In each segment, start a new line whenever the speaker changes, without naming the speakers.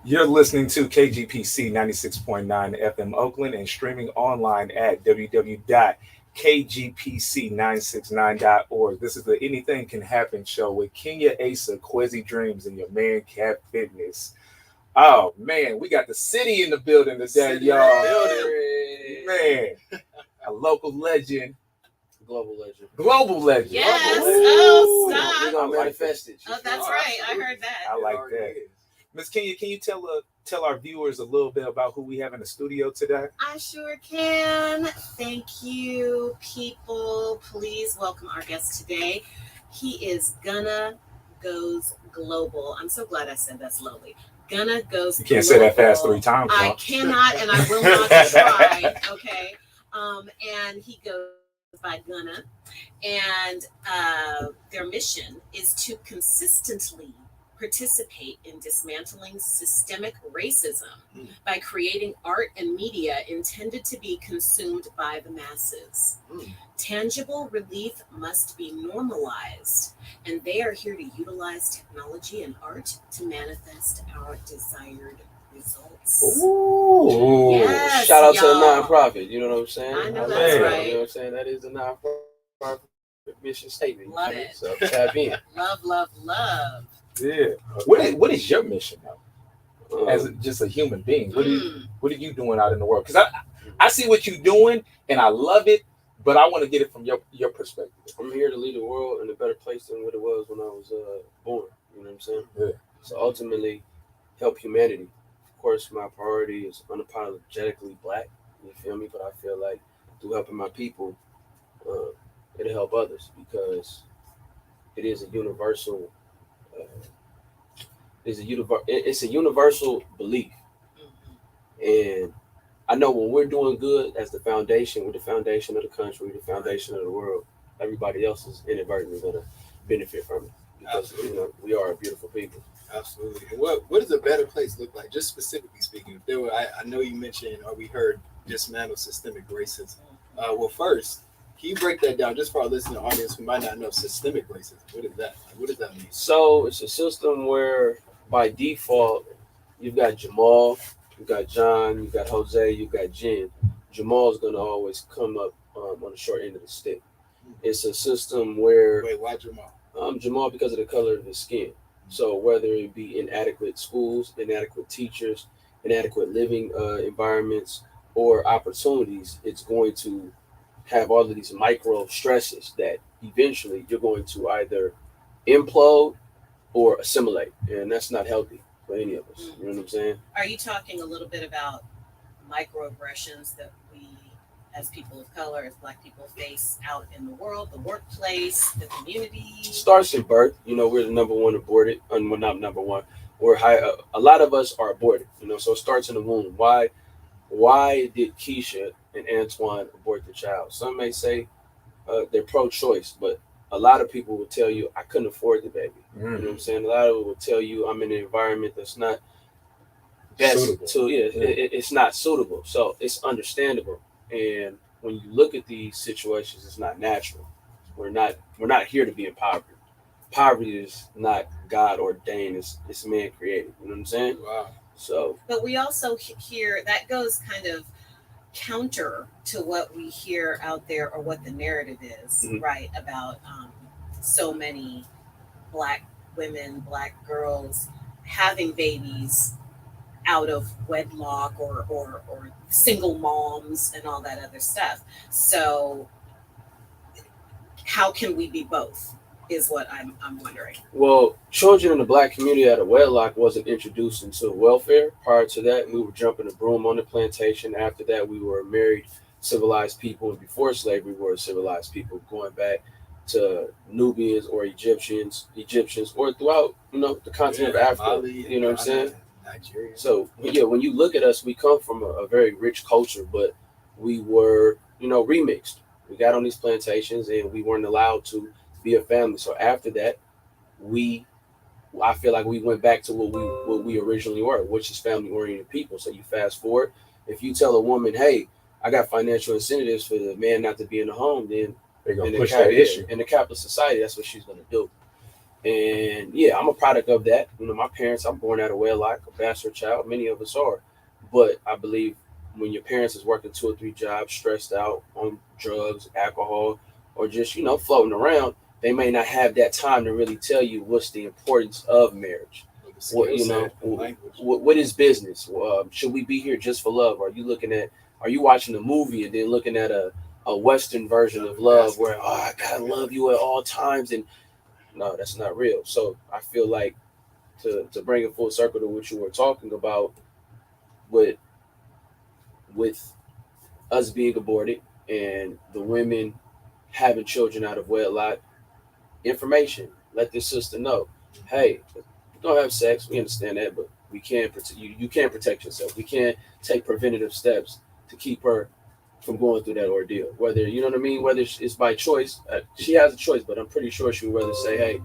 You're listening to KGPC 96.9 FM Oakland and streaming online at www.kgpc969.org. This is the Anything Can Happen show with Kenya Asa, Quezzy Dreams, and your man Cap Fitness. Oh man, we got the city in the building today, y'all. Man, a local legend,
Global legend.
global legend.
Yes.
Ooh.
Oh, stop.
We're gonna manifest it.
Oh, that's right. I heard that.
I like that. Miss Kenya, can you tell our viewers a little bit about who we have in the studio today?
I sure can. Thank you, people. Please welcome our guest today. He is Gunna Goes Global. I'm so glad I said that slowly. Gunna Goes
You can't
Global.
say that fast 3 times.
I
huh?
cannot, and I will not try. Okay. And he goes by Gunna, and their mission is to consistently participate in dismantling systemic racism by creating art and media intended to be consumed by the masses. Tangible relief must be normalized, and they are here to utilize technology and art to manifest our desired results.
Ooh.
Yes,
Shout out to
y'all.
the nonprofit. You know what I'm saying?
I know
that's
You
right.
know what I'm saying? That is the nonprofit mission statement.
Love it.
So tap in.
Love, love, love.
Yeah. What is your mission though? As just a human being, what are you doing out in the world? Because I see what you're doing and I love it, but I want to get it from your perspective.
I'm here to lead the world in a better place than what it was when I was born. You know what I'm saying?
Yeah.
So ultimately, help humanity. Of course, my priority is unapologetically black. You feel me? But I feel like through helping my people, it'll help others because it is a universal. It's a universal belief, and I know when we're doing good as the foundation, we're the foundation of the country, we're the foundation of the world. Everybody else is inadvertently going to benefit from it because we are a beautiful people.
Absolutely. And what does a better place look like? Just specifically speaking, if there were, I know you mentioned or we heard dismantle systemic racism. Well, first, can you break that down just for our listening audience who might not know systemic racism? What is that? What does that mean?
So it's a system where by default you've got Jamal, you've got John, you've got Jose, you've got Jen. Jamal's going to always come up on the short end of the stick. It's a system where
Wait, why Jamal?
Jamal because of the color of his skin. So whether it be inadequate schools, inadequate teachers, inadequate living environments, or opportunities, it's going to have all of these micro stresses that eventually you're going to either implode or assimilate. And that's not healthy for any of us. You know what I'm saying?
Are you talking a little bit about microaggressions that we, as people of color, as Black people, face out in the world, the workplace, the community?
Starts in birth. We're the number one aborted. Well, not number one. We're high. A lot of us are aborted. So it starts in the womb. Why did Keisha and Antoine abort the child? Some may say they're pro-choice, but a lot of people will tell you I couldn't afford the baby. You know what I'm saying? A lot of people will tell you I'm in an environment that's not best
Suitable.
It's not suitable. So it's understandable. And when you look at these situations, it's not natural. We're not here to be in poverty. Poverty is not God ordained. It's man created. You know what I'm saying?
Wow.
So,
But we also hear that goes kind of counter to what we hear out there or what the narrative is, right? About so many Black women, Black girls having babies out of wedlock or single moms and all that other stuff. So how can we be both is what I'm wondering.
well, children in the Black community out of wedlock wasn't introduced into welfare. Prior to that, we were jumping a broom on the plantation. After that, we were married civilized people. And before slavery, we were civilized people, going back to Nubians or Egyptians, or throughout, the continent of Africa.
Mali,
You know what I'm saying?
Nigeria.
So yeah, when you look at us, we come from a very rich culture, but we were, remixed. We got on these plantations and we weren't allowed to be a family. So after that, I feel like we went back to what we originally were, which is family oriented people. So you fast forward, if you tell a woman, hey, I got financial incentives for the man not to be in the home, then
They're gonna
in
push that issue.
in the capitalist society, that's what she's gonna do. And yeah, I'm a product of that. My parents, I'm born out of wedlock, a bastard child. Many of us are. But I believe when your parents is working 2 or 3 jobs, stressed out on drugs, alcohol, or just, floating around, they may not have that time to really tell you what's the importance of marriage.
Or the
What,
skill set and language.
what is business? Should we be here just for love? Are you watching a movie and then looking at a Western version of love where, I gotta love you at all times? And no, that's not real. So I feel like to bring it full circle to what you were talking about with with us being aborted and the women having children out of wedlock, information. Let this sister know, hey, you don't have sex. We understand that, but we can't protect you. You can't protect yourself. We can't take preventative steps to keep her from going through that ordeal. Whether you know what I mean, whether it's by choice, she has a choice, but I'm pretty sure she would rather say, hey,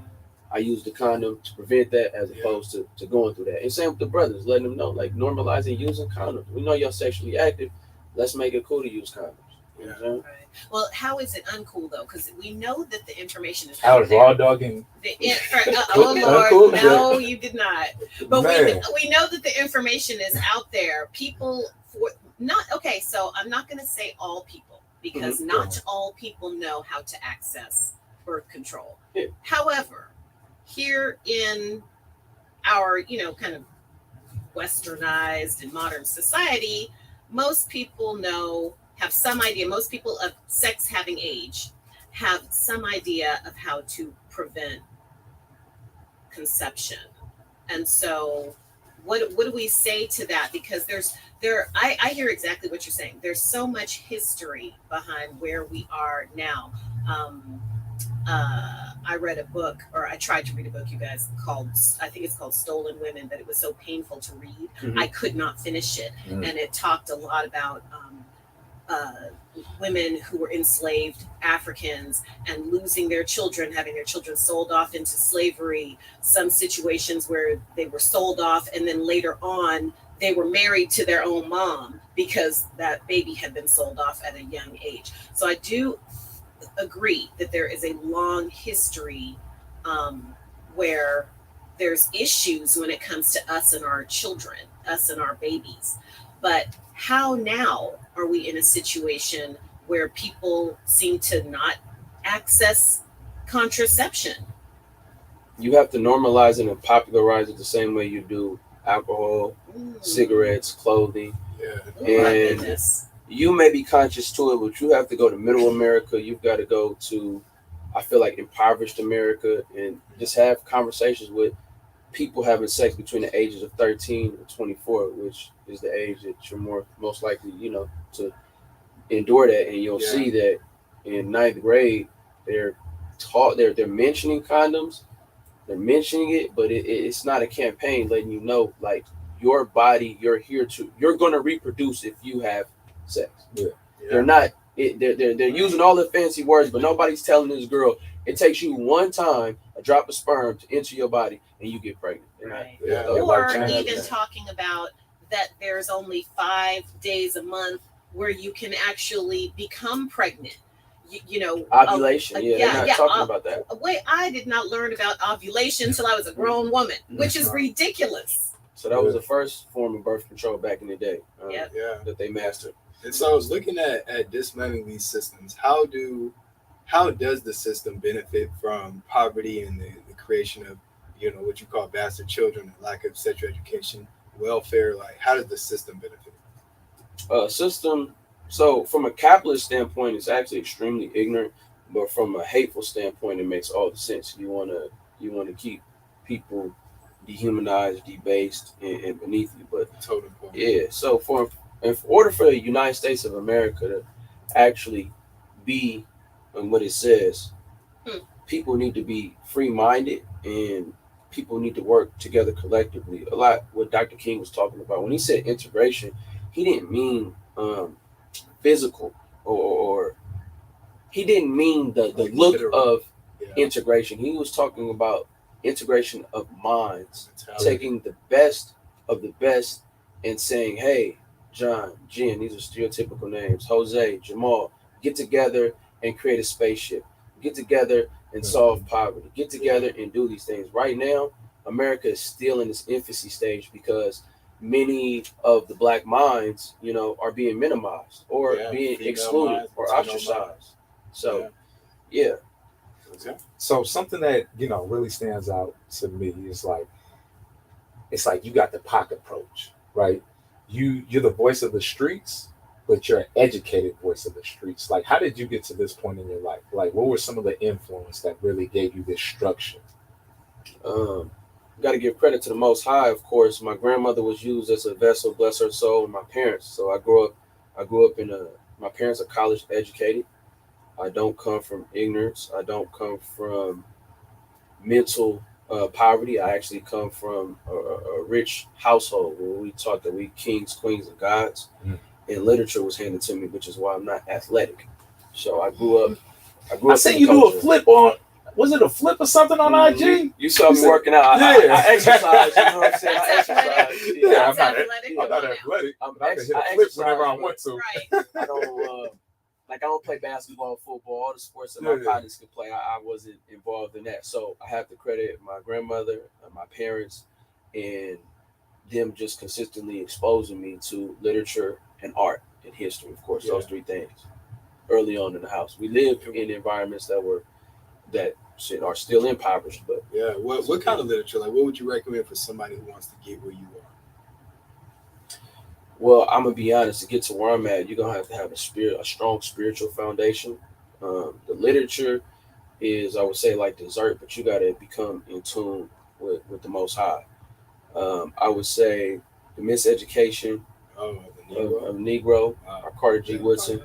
I used the condom to prevent that as opposed to going through that. And same with the brothers, letting them know, like normalizing using condoms. We know you're sexually active. Let's make it cool to use condoms. You know what I'm saying?
Right. Well, how is it uncool though? Because we know that the information is
I
out
was
there.
raw dogging.
Oh
Uncool?
Lord, no, you did not. But
Man.
we know that the information is out there. People for not okay. So I'm not going to say all people because not all people know how to access birth control.
Yeah.
However, here in our kind of westernized and modern society, most people have some idea. Most people of sex having age have some idea of how to prevent conception. And so what do we say to that? Because I hear exactly what you're saying. There's so much history behind where we are now. I read a book, or I tried to read a book, you guys, I think it's called Stolen Women, but it was so painful to read. I could not finish it. And it talked a lot about women who were enslaved Africans and losing their children, having their children sold off into slavery, some situations where they were sold off and then later on they were married to their own mom because that baby had been sold off at a young age. So I do agree that there is a long history where there's issues when it comes to us and our children, us and our babies. But how now are we in a situation where people seem to not access contraception?
You have to normalize it and popularize it the same way you do alcohol, cigarettes, clothing. And you may be conscious to it, but you have to go to middle America. You've got to go to, I feel like, impoverished America and just have conversations with people having sex between the ages of 13 and 24, which is the age that you're most likely, to endure that. And you'll see that in 9th grade, they're mentioning condoms, they're mentioning it, but it's not a campaign letting you know, like, your body, you're going to reproduce if you have sex. They're not. They're using all the fancy words, but nobody's telling this girl it takes you one time, a drop of sperm to enter your body, and you get pregnant.
Right.
Or
Or even talking about that there's only 5 days a month where you can actually become pregnant.
Ovulation. They're not talking about that.
Wait, I did not learn about ovulation until I was a grown woman, which is ridiculous.
So that was the first form of birth control back in the day that they mastered.
And so I was looking at dismantling these systems. How does the system benefit from poverty and the creation of, what you call bastard children and lack of sexual education, welfare? Like, how does the system benefit?
So from a capitalist standpoint, it's actually extremely ignorant, but from a hateful standpoint, it makes all the sense. You wanna keep people dehumanized, debased, and beneath you. But so in order for the United States of America to actually be in what it says, people need to be free-minded and people need to work together collectively. A lot what Dr. King was talking about when he said integration, he didn't mean physical or he didn't mean the look of integration. He was talking about integration of minds, taking the best of the best and saying, hey, John, Jen, these are stereotypical names, Jose, Jamal, get together and create a spaceship. Get together and solve poverty. Get together and do these things. Right now, America is still in this infancy stage because many of the black minds, are being minimized or being
female
excluded
minds,
or
maternal minds.
ostracized. So, yeah.
So something that really stands out to me is like it's like you got the POC approach, right? You're the voice of the streets, but you're an educated voice of the streets. Like, how did you get to this point in your life? Like, what were some of the influence that really gave you this structure?
Got to give credit to the Most High, of course. My grandmother was used as a vessel, bless her soul, and my parents. So I grew up in my parents are college educated. I don't come from ignorance. I don't come from mental poverty. I actually come from a rich household where we taught that we kings, queens, and gods.
Mm.
And literature was handed to me, which is why I'm not athletic. So I grew up.
I seen you do a flip on. Was it a flip or something on IG?
You saw me working out. I exercise. You know what I'm saying? I
That's
exercise.
Yeah, I'm
athletic.
not athletic.
I'm
I can hit a
I
flip whenever I
exercise,
want to.
Right.
I don't play basketball, football, all the sports that my partners could play. I wasn't involved in that. So I have to credit my grandmother, my parents, and them just consistently exposing me to literature and art and history. Of course, those three things early on in the house. We lived in environments that are still impoverished, but
what kind of literature? Like, what would you recommend for somebody who wants to get where you are?
well, I'm gonna be honest. To get to where I'm at, you're gonna have to have a strong spiritual foundation. The literature is, I would say, like dessert, but you gotta become in tune with the Most High. I would say the Miseducation
The Negro.
of Negro, or Carter G. Woodson,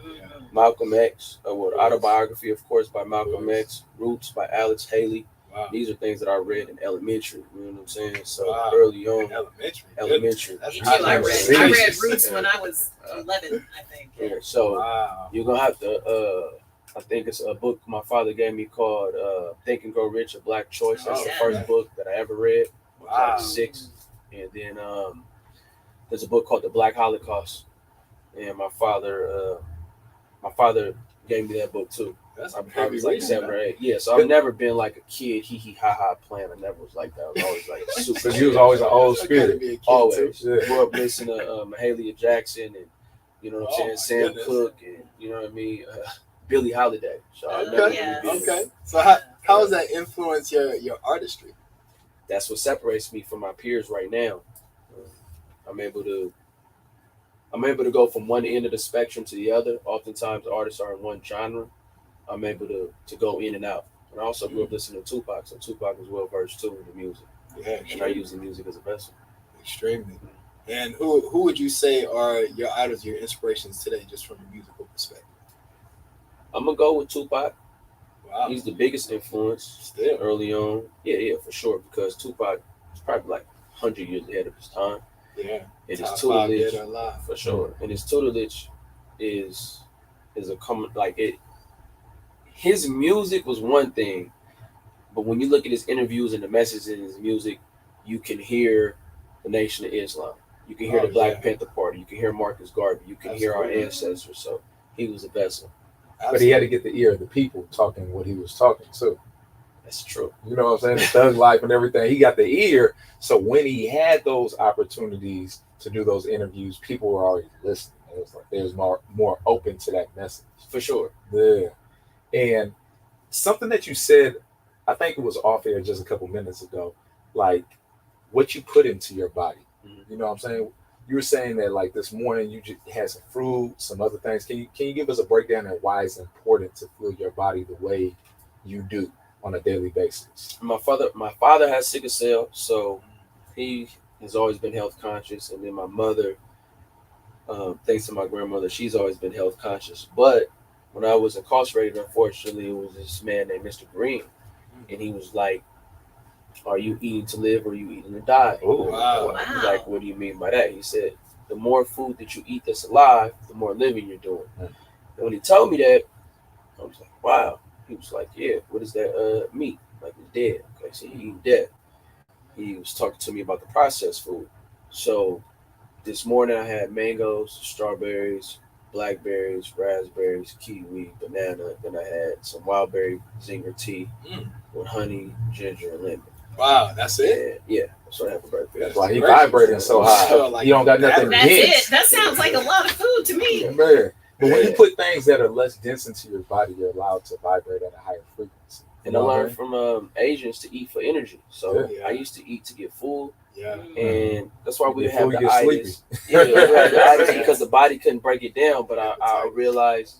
Malcolm X, autobiography, of course, by Malcolm X, Roots by Alex Haley.
Wow.
These are things that I read in elementary. You know what I'm saying? So
Wow.
early on,
Elementary. That's
Me
hot.
too. I
Jesus.
read Roots when I was 11, I think.
yeah. So
Wow.
you're gonna have to. I think it's a book my father gave me called "Think and Grow Rich: A Black Choice." That's the first book that I ever read. I was
Wow.
like 6, and then there's a book called "The Black Holocaust," and my father gave me that book too.
That's
I probably was like
reading,
7 or
man.
8. Yeah, so I've never been like a kid, hee hee ha ha playing. I never was like that. I was always like super.
So you was always an old
I gotta
spirit.
be a kid,
Always.
too.
Yeah.
Grew up listening to Mahalia Jackson and you know what I'm
Oh,
saying,
my
Sam
goodness.
Cooke and you know what I mean, Billie Holiday. So I've never
Okay.
really been.
Okay. So how does that influence your artistry?
That's what separates me from my peers right now. I'm able to go from one end of the spectrum to the other. Oftentimes artists are in one genre. I'm able to go in and out. And I also grew up listening to Tupac, so Tupac was well versed too in the music.
Yeah,
And I use the music as a vessel.
extremely. And who would you say are your idols, your inspirations today, just from a musical perspective?
I'm gonna go with Tupac.
Wow.
He's the biggest influence
Still.
early on. Yeah, for sure. Because Tupac is probably like 100 years ahead of his time.
Yeah.
And his
Top 5 dead
tutelage,
or alive.
for sure. And his tutelage is a common like it. His music was one thing, but when you look at his interviews and the messages in his music, you can hear the Nation of Islam. You can hear the Black Panther Party. You can hear Marcus Garvey. You can hear our ancestors. So he was a vessel.
But he had to get the ear of the people talking what he was talking too.
That's true.
You know what I'm saying? The thug life and everything. He got the ear. So when he had those opportunities to do those interviews, people were already listening. It was like they was more open to that message.
For sure.
Yeah. And something that you said, I think it was off air just a couple minutes ago, like what you put into your body.
Mhm.
You know what I'm saying? You were saying that like this morning you just had some fruit, some other things. Can you give us a breakdown on why it's important to fuel your body the way you do on a daily basis?
My father has sickle cell, so he has always been health conscious, and then my mother, thanks to my grandmother, she's always been health conscious. But when I was incarcerated, unfortunately, it was this man named Mr. Green, and he was like, "Are you eating to live or are you eating to die?"
Oh,
wow.
He's like, "What do you mean by that?" He said, "The more food that you eat that's alive, the more living you're doing."
Mm.
And when he told me that, I was like, "Wow." He was like, "Yeah, what is that meat? Like it's dead." Okay, so you eat dead. He was talking to me about the processed food. So this morning I had mangoes, strawberries, blackberries, raspberries, kiwi, banana. Then I had some wild berry zinger tea with honey, ginger, and lemon.
Wow, that's it.
Yeah, that's what I had for breakfast.
That's why he vibrating so high.
So,
You don't got nothing
That's
dense.
it. That sounds like a lot of food to me.
Yeah, man. But when you put things that are less dense into your body, you're allowed to vibrate at a higher frequency.
And I learned from Asians to eat for energy. So
Yeah.
I used to eat to get full,
Yeah.
and that's why we
Get
have
full,
the
you get
itis. Yeah, we had the itis because the body couldn't break it down. But I realized,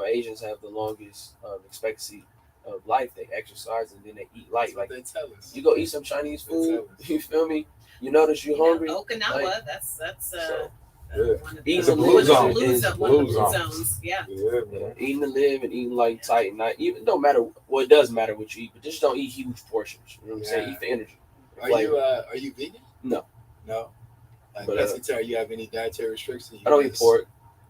Asians have the longest expectancy of life. They exercise and then they eat light. Like
They tell us.
you go eat some Chinese
They
food,
tell us.
you feel me? You notice you're hungry.
Okinawa,
Like,
that's
so,
one of
Eating
the
the
blue zone.
blue
is
zone. One of the
blue
blue
zone.
zones. Yeah.
Yeah, man.
eating to live and eating light, tight, and not even. Don't matter. Well, it does matter what you eat, but just don't eat huge portions. You know what I'm saying?
Yeah.
Eat for energy.
Are you vegan?
No.
No. Like,
But,
pescatarian, you have any dietary restrictions?
I don't eat pork.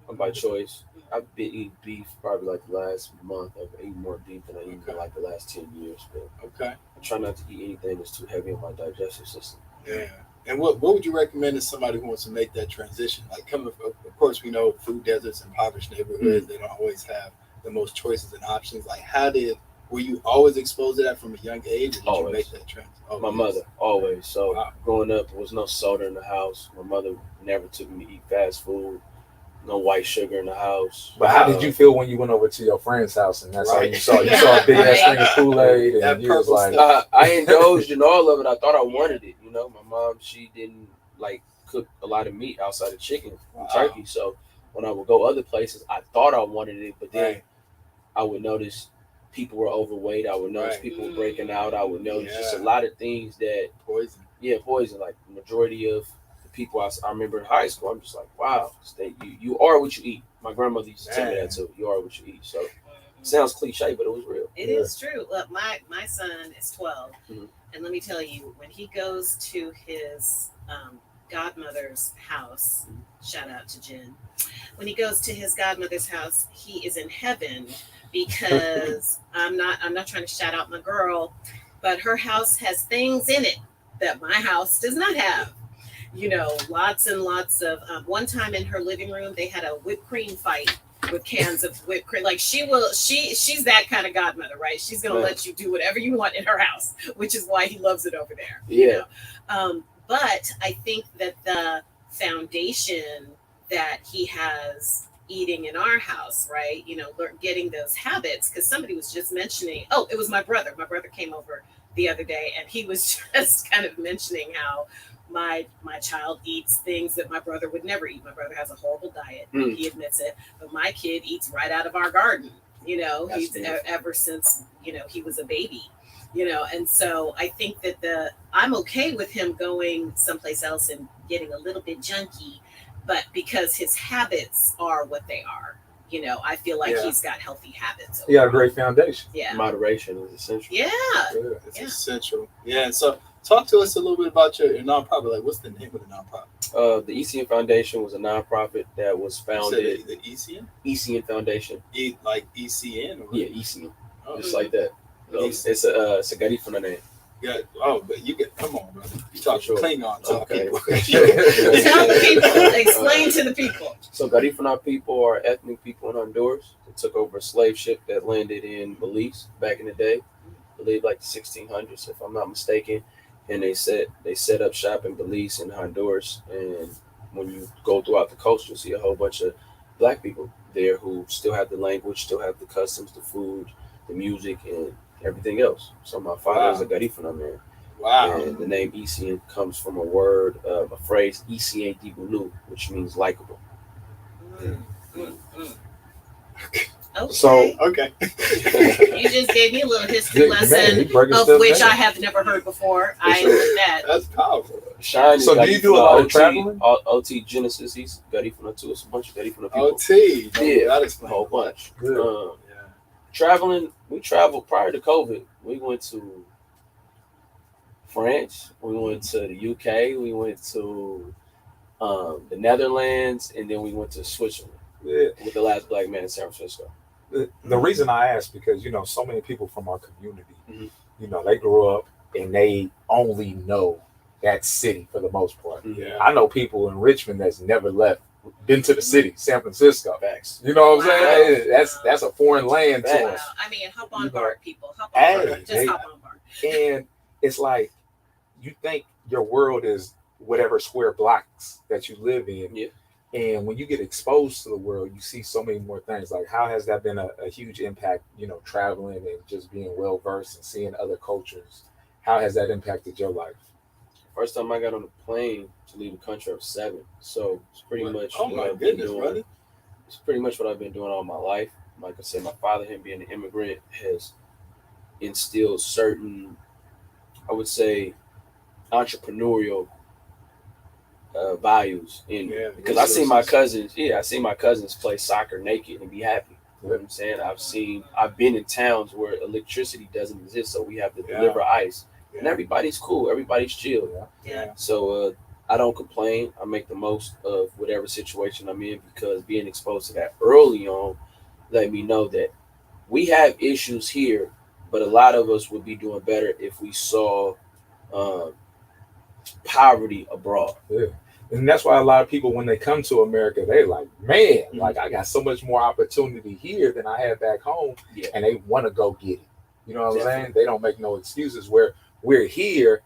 I'm by choice. I've been eating beef probably like the last month. I've eaten more beef than I eaten in like the last 10 years. But
Okay.
I try not to eat anything that's too heavy on my digestive system.
Yeah. And what would you recommend to somebody who wants to make that transition? Like, of course, we know food deserts, impoverished neighborhoods, they don't always have the most choices and options. Like, were you always exposed to that from a young age? Or did
Always.
you make that transition?
My mother, always. So
Wow.
growing up, there was no soda in the house. My mother never took me to eat fast food. No white sugar in the house.
But how did you feel when you went over to your friend's house and that's all
Right.
you saw? You saw a big ass thing of Kool-Aid
That
and you was
purple
like,
stuff.
I indulged in all of it. I thought I wanted it. My mom, she didn't like cook a lot of meat outside of chicken and
Wow.
turkey. So when I would go other places, I thought I wanted it, but then
Right.
I would notice people were overweight. I would notice
Right.
people were breaking out. I would notice just a
Yeah.
lot of things that,
Poison.
poison. Like the majority of the people I remember in high school, I'm just like, wow, you are what you eat. My grandmother used to tell me that too. You are what you eat. So sounds cliche, but it was real.
It is true. Look, my son is 12,
Mhm.
and let me tell you, when he goes to his godmother's house, shout out to Jen. When he goes to his godmother's house, he is in heaven because I'm not trying to shout out my girl, but her house has things in it that my house does not have. Lots and lots of. One time in her living room, they had a whipped cream fight with cans of whipped cream. Like she's that kind of godmother, right? She's gonna let you do whatever you want in her house, which is why he loves it over there.
Yeah.
But I think that the foundation that he has eating in our house, right? Getting those habits, because somebody was just mentioning, it was my brother. My brother came over the other day and he was just kind of mentioning how my child eats things that my brother would never eat. My brother has a horrible diet. He admits it. But my kid eats right out of our garden. He's ever since, he was a baby. And so I think that I'm okay with him going someplace else and getting a little bit junky, but because his habits are what they are, I feel like he's got healthy habits.
you got a great foundation.
Yeah.
Moderation is essential.
Yeah.
It's essential. Yeah. And so talk to us a little bit about your nonprofit. Like, what's the name of the nonprofit?
The ECN Foundation was a nonprofit that was founded.
The ECN?
ECN Foundation.
Like ECN? Or?
Yeah, ECN.
Oh,
Just like that. So it's a Garifuna name.
yeah. Oh, but come on, brother. You talk
Sure.
Klingon to
Okay.
people.
Tell the people, explain to the people.
So Garifuna people are ethnic people in Honduras. They took over a slave ship that landed in Belize back in the day. I believe like the 1600s, if I'm not mistaken. And they set up shop in Belize and Honduras. And when you go throughout the coast, you'll see a whole bunch of black people there who still have the language, still have the customs, the food, the music, and everything else. So my father is a Garifuna man.
Wow.
And the name ECN comes from a phrase, ECA Dibulu, which means likable.
Okay.
So-
Okay.
You just gave me a little history
Man,
lesson
he breaking
of
stuff
which
down.
I have never heard before. I admit that.
That's powerful.
Shine
So
is
do you do a lot of
OT,
traveling?
OT Genesis, he's Garifuna too. It's a bunch of Garifuna people.
OT.
Yeah,
That
a
explains
whole
a lot.
bunch.
Good.
Yeah.
Traveling, we traveled prior to COVID. We went to France, we went to the UK, we went to the Netherlands, and then we went to Switzerland
Yeah.
with the last black man in San Francisco.
The reason I ask because so many people from our community,
Mhm.
they grew up and they only know that city for the most part.
Mhm.
Yeah.
I know people in Richmond that's never left been to the city, San Francisco.
Facts.
You know what I'm saying?
Wow.
That's a foreign land to
Wow.
us.
I mean, hop on
You know,
board, people. Hop on
hey,
board. Just
hey.
hop on board.
And it's like you think your world is whatever square blocks that you live in.
Yeah.
And when you get exposed to the world, you see so many more things. Like, how has that been a huge impact, traveling and just being well versed and seeing other cultures? How has that impacted your life?
First time I got on a plane to leave the country, I was 7. So it's pretty much
Oh
what
my
I've been
goodness,
doing.
brother.
It's pretty much what I've been doing all my life. Like I said, my father, him being an immigrant, has instilled certain, I would say, entrepreneurial values in me.
Yeah,
Because I see my cousins play soccer naked and be happy. You know what I'm saying? I've been in towns where electricity doesn't exist, so we have to deliver ice.
Yeah.
And everybody's cool, everybody's chill.
Yeah.
So I don't complain. I make the most of whatever situation I'm in, because being exposed to that early on let me know that we have issues here, but a lot of us would be doing better if we saw poverty abroad.
Yeah. And that's why a lot of people, when they come to America, they're like, man, like I got so much more opportunity here than I had back home.
Yeah.
And they want to go get it. You know what I'm
Definitely.
saying? They don't make no excuses, where we're here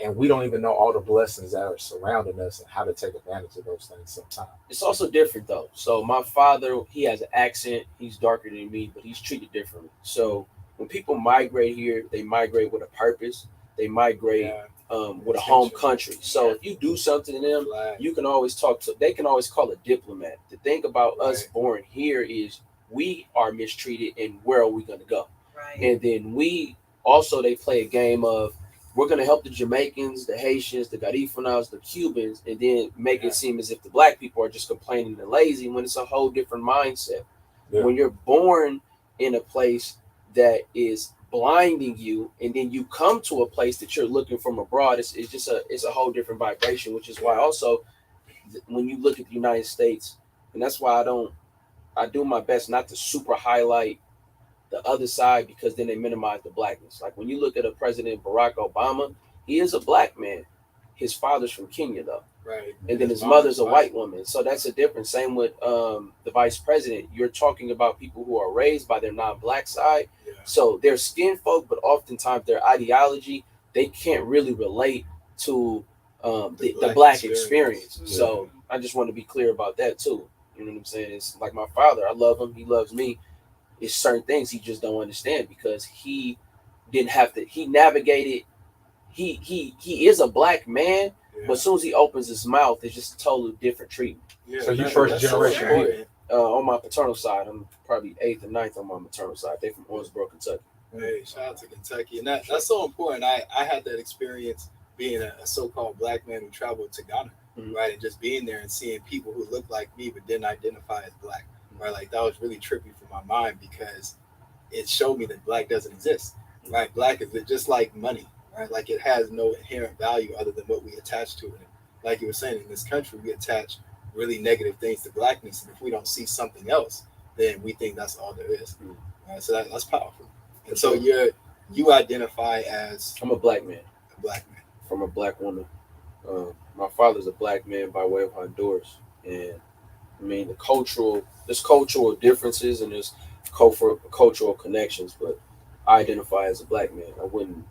and we don't even know all the blessings that are surrounding us and how to take advantage of those things sometimes.
It's also different though. So my father, he has an accent. He's darker than me, but he's treated differently. So when people migrate here, they migrate with a purpose. They migrate with a home country. So if you do something to them, you can always they can always call a diplomat. The thing about us born here is we are mistreated, and where are we going to go?
Right.
And then they play a game of, we're going to help the Jamaicans, the Haitians, the Garifunas, the Cubans, and then make it seem as if the black people are just complaining and lazy, when it's a whole different mindset.
Yeah.
When you're born in a place that is blinding you, and then you come to a place that you're looking from abroad, it's a whole different vibration, which is why also when you look at the United States, and that's why I do my best not to super highlight the other side, because then they minimize the blackness. Like when you look at a President Barack Obama, he is a black man. His father's from Kenya though.
Right.
And then his mother's a white woman. So that's a difference. Same with the vice president. You're talking about people who are raised by their non-black side.
Yeah.
So they're skin folk, but oftentimes their ideology, they can't really relate to the black experience.
Yeah.
So I just want to be clear about that too. You know what I'm saying? It's like my father. I love him. He loves me. It's certain things he just don't understand, because he didn't have to. He navigated. He is a black man, but as soon as he opens his mouth, it's just a totally different treatment.
Yeah,
So you first generation here?
On my paternal side, I'm probably 8th or 9th on my maternal side. They're from Owensboro, Kentucky.
Hey, shout out to Kentucky. And that's so important. I had that experience being a so-called black man who traveled to Ghana, right? And just being there and seeing people who looked like me but didn't identify as black, right? Like that was really trippy for my mind, because it showed me that black doesn't exist, right? Black is just like money, right? Like it has no inherent value other than what we attach to it. Like you were saying, in this country, we attach really negative things to blackness, and if we don't see something else, then we think that's all there is. Right? So that's powerful. And so you identify as
I'm a black man.
A black man
from a black woman. My father's a black man by way of Honduras, and I mean there's cultural differences and there's cultural connections, but I identify as a black man. I wouldn't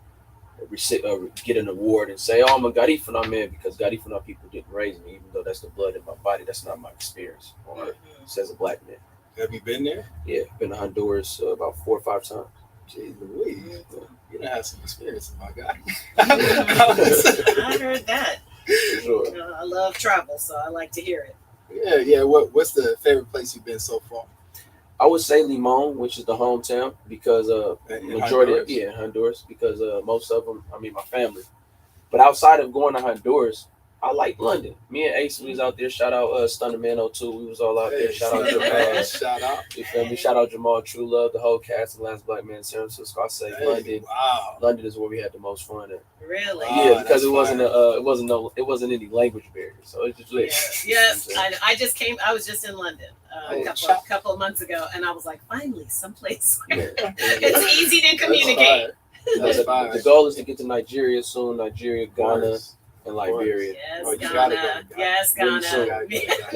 get an award and say, "Oh, I'm a Garifuna man," because Garifuna people didn't raise me, even though that's the blood in my body. That's not my experience. It says a black man.
Have you been there?
Yeah, been to Honduras about 4 or 5 times.
Jeez Louise. You done have some experience, my guy.
I heard that.
For sure.
I love travel, so I like to hear it.
Yeah. What's the favorite place you've been so far?
I would say Limon, which is the hometown, because majority
Honduras?
Honduras, because most of them, I mean, my family. But outside of going to Honduras, I like London. Me and Ace, we was out there. Shout out Stunnerman 02. We was all out there. Shout out Jamal.
Shout out.
You feel me? Shout out Jamal, True Love, the whole cast, the Last Black Man in San Francisco. I say London.
Wow.
London is where we had the most fun at.
Really?
Yeah, because it wasn't any language barrier, so it's just lit.
Yes, I was just in London a couple of months ago, and I was like, finally, someplace where it's easy to communicate.
The goal is to get to Nigeria soon. Nigeria, Ghana, in Liberia.
Yes,
Oh, you
Ghana.
gotta go to Ghana.
Yes,
Really
Ghana.
soon.
Gotta go to Ghana.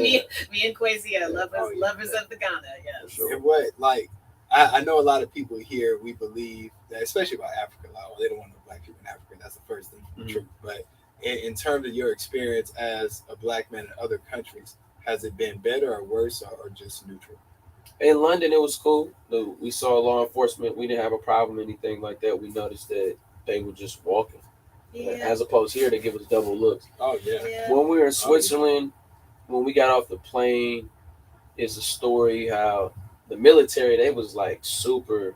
Me and Kwesi are lovers,
Oh, yeah.
lovers of the Ghana. Yes.
Sure.
And what, like, I know a lot of people here, we believe that, especially about Africa, like, oh, they don't want no black people in Africa. That's the first thing.
Mhm.
True. But in terms of your experience as a black man in other countries, has it been better or worse or just neutral?
In London, it was cool. We saw law enforcement. We didn't have a problem, anything like that. We noticed that they were just walking.
Yeah.
As opposed here, they give us double looks.
Oh, yeah.
Yeah.
When we were in Switzerland, when we got off the plane, is a story how the military, they was like super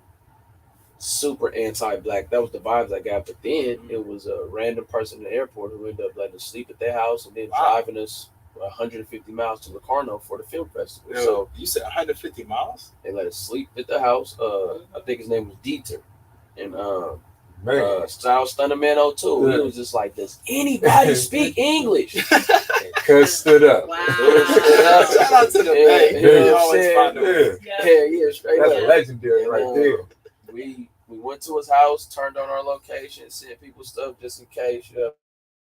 anti-black. That was the vibes I got. But then it was a random person in the airport who ended up letting us sleep at their house and then driving us 150 miles to Locarno for the film festival.
Yo,
So
you said 150 miles?
they let us sleep at the house. I think his name was Dieter. And
Man,
Style Stunner Man 02. He was just like, does anybody speak English?
cuz stood up.
Wow.
Shout out to the
Yeah,
Bay.
yeah,
You
you know
always
what
find
Yeah,
a way.
Yeah, straight
that's
up.
legendary right
And,
there.
We went to his house, turned on our location, sent people stuff just in case. You know